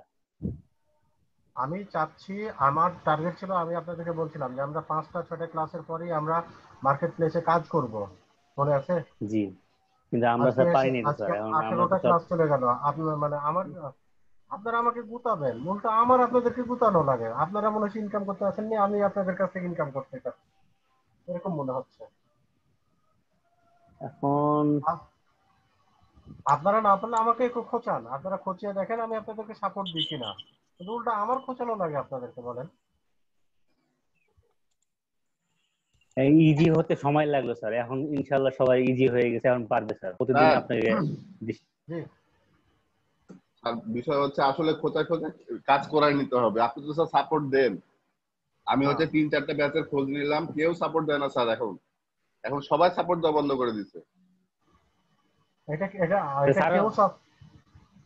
আমি চাচ্ছি, আমার টার্গেট ছিল, আমি আপনাদেরকে বলছিলাম যে আমরা 5টা 6টা ক্লাসের পরেই আমরা মার্কেট প্লেসে কাজ করব, মনে আছে? জি, কিন্তু আমরা স্যার পারিনি তো স্যার। এখন আমরা 18টা তো ক্লাস চলে গেল। আপনার মানে আপনারা আমাকে গুতাবেন, উল্টা আমার আপনাদেরকে গুতানো লাগে। আপনারা মনে হচ্ছে ইনকাম করতে আসেননি, আমি আপনাদের কাছ থেকে ইনকাম করতে চাচ্ছি, এরকম মনে হচ্ছে। এখন আপনারা না পারলে আমাকে একটু খোঁচান, আপনারা খোঁচিয়ে দেখেন আমি আপনাদেরকে সাপোর্ট দিই কিনা, কিন্তু উল্টা আমার খোঁচানো লাগে আপনাদেরকে। বলেন ইজি হতে সময় লাগলো স্যার, এখন ইনশাআল্লাহ সবাই ইজি হয়ে গেছে, এখন পারবে স্যার প্রতিদিন স্যার, আপনাকে আর বিষয় হচ্ছে আসলে খোঁচা খোঁচা কাজ করাই নিতে হবে। আপনি তো স্যার সাপোর্ট দেন, আমি হচ্ছে 3-4টা ব্যাচের খোঁজ নিলাম, কেউ সাপোর্ট দেয় না স্যার। এখন সবাই সাপোর্ট দেওয়া বন্ধ করে দিচ্ছে।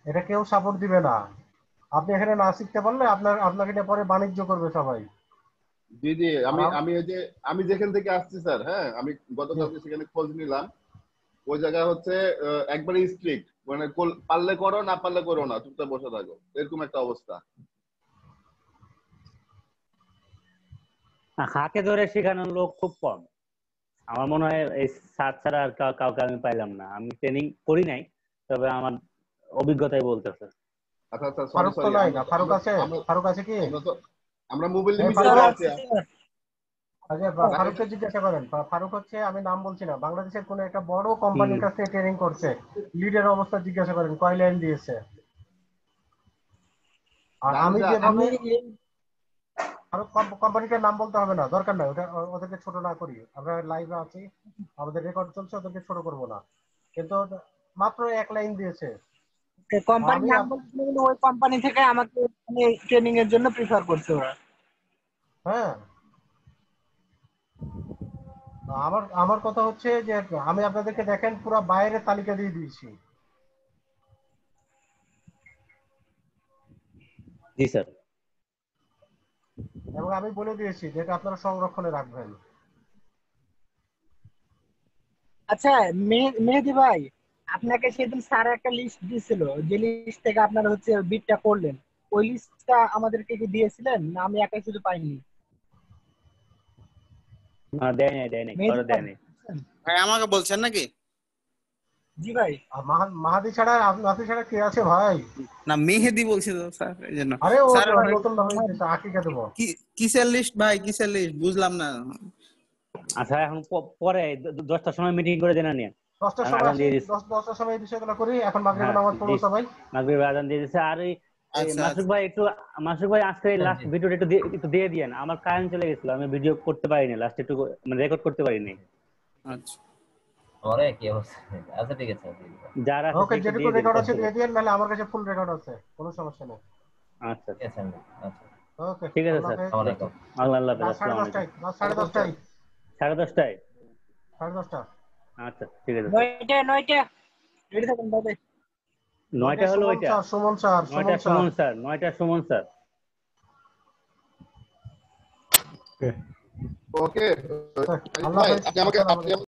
এটা কেউ সাপোর্ট দিবে না। আপনি এখানে না শিখতে পারলে আপনাকে এটা পরে বাণিজ্য করবে সবাই। জি জি, আমি যেখান থেকে আসছি স্যার, হ্যাঁ, আমি গতকালকে সেখানে খোঁজ নিলাম। ওই জায়গায় হচ্ছে একবারে স্ট্রিক্ট, মানে পারলে করো, না পারলে করো না, চুপচাপ বসে থাকো, এরকম একটা অবস্থা। হাতে ধরে শেখানোর লোক খুব কম। আমার মনে হয় এই স্যার ছাড়া আর কাউকে আমি পাইলাম না। আমি ট্রেনিং করি নাই, তবে আমার অভিজ্ঞতাই বলতেছে। আচ্ছা আচ্ছা, ফারুক তো নাই না? ফারুক আছে? ফারুক আছে কি? আমরা মোবাইল লিমিটেড আছি। আচ্ছা, ফারুককে জিজ্ঞাসা করেন। ফারুক হচ্ছে, আমি নাম বলছি না, বাংলাদেশের কোন একটা বড় কোম্পানির কাছে ট্রেনিং করছে। লিডের অবস্থা জিজ্ঞাসা করেন, কয় লাইন দিয়েছে। আর আমি যেভাবে কোম্পানিটার নাম বলতে হবে না, দরকার নাই, ওদেরকে ছোট না করি। আমরা লাইভে আছি, আমাদের রেকর্ড চলছে, ওদেরকে ছোট করব না। কিন্তু মাত্র 1 লাইন দিয়েছে। কোম্পানির নাম বলতে ওই কোম্পানি থেকে আমাকে ট্রেনিং এর জন্য প্রিফার করছে ওরা। হ্যাঁ, আমার কথা হচ্ছে যে আমি আপনাদেরকে দেখেন পুরো বাইরের তালিকা দিয়ে দিয়েছি। জি স্যার। এবং আমি বলে দিয়েছি যে এটা আপনারা সংরক্ষণে রাখবেন। আচ্ছা মেহেদি ভাই, আপনাকে সেদিন স্যার একটা লিস্ট দিয়েছিল, যে লিস্ট থেকে আপনারা হচ্ছে বিটটা করলেন, ওই লিস্টটা আমাদেরকে কি দিয়েছিলেন না আমি একাই শুধু পাইনি? না, দেয় নাই, কারো দেয় নাই। ভাই আমাকে বলছেন নাকি? জি ভাই। মাহাদি ছাড়া আপনি ছাড়া কে আছে ভাই? না, মেহেদি বলছে তো স্যার, এই জন্য। আরে ও স্যার নতুন না হয়েছে, আকিকে দেব। কিসের লিস্ট ভাই, কিসের লিস্ট বুঝলাম না। আচ্ছা, এখন পরে 10টার সময় মিটিং করে দেনা নিয়ে 10টার সময় বিষয়গুলো করি। এখন মাগরিবের নামাজ পড়ব সবাই। মাগরিবের আযান দিয়ে দিয়েছে। আর এই মাসুক ভাই আজকে লাস্ট ভিডিওটা একটু দিয়ে দিয়েন। আমার কারেন্ট চলে গেছিল, আমি ভিডিও করতে পারিনি, লাস্ট একটু মানে রেকর্ড করতে পারিনি। আচ্ছা, আরে কি অবস্থা? আচ্ছা ঠিক আছে, যারা ওকে, যেটুকু রেকর্ড আছে দিয়ে দিয়েন, নালে আমার কাছে ফুল রেকর্ড আছে, কোনো সমস্যা নেই। আচ্ছা ঠিক আছে। আচ্ছা ওকে, ঠিক আছে স্যার। আসসালামু আলাইকুম। আল্লাহ হাফেজ। আসসালামু আলাইকুম। 10:30 10:30 আচ্ছা ঠিক আছে। 9টা রেডি থাকুন ভাই। 9টা হলো ওইটা। সুমন স্যার 9টা সুমন স্যার 9টা সুমন স্যার। ওকে, আল্লাহ হাফেজ। আপনি আমাকে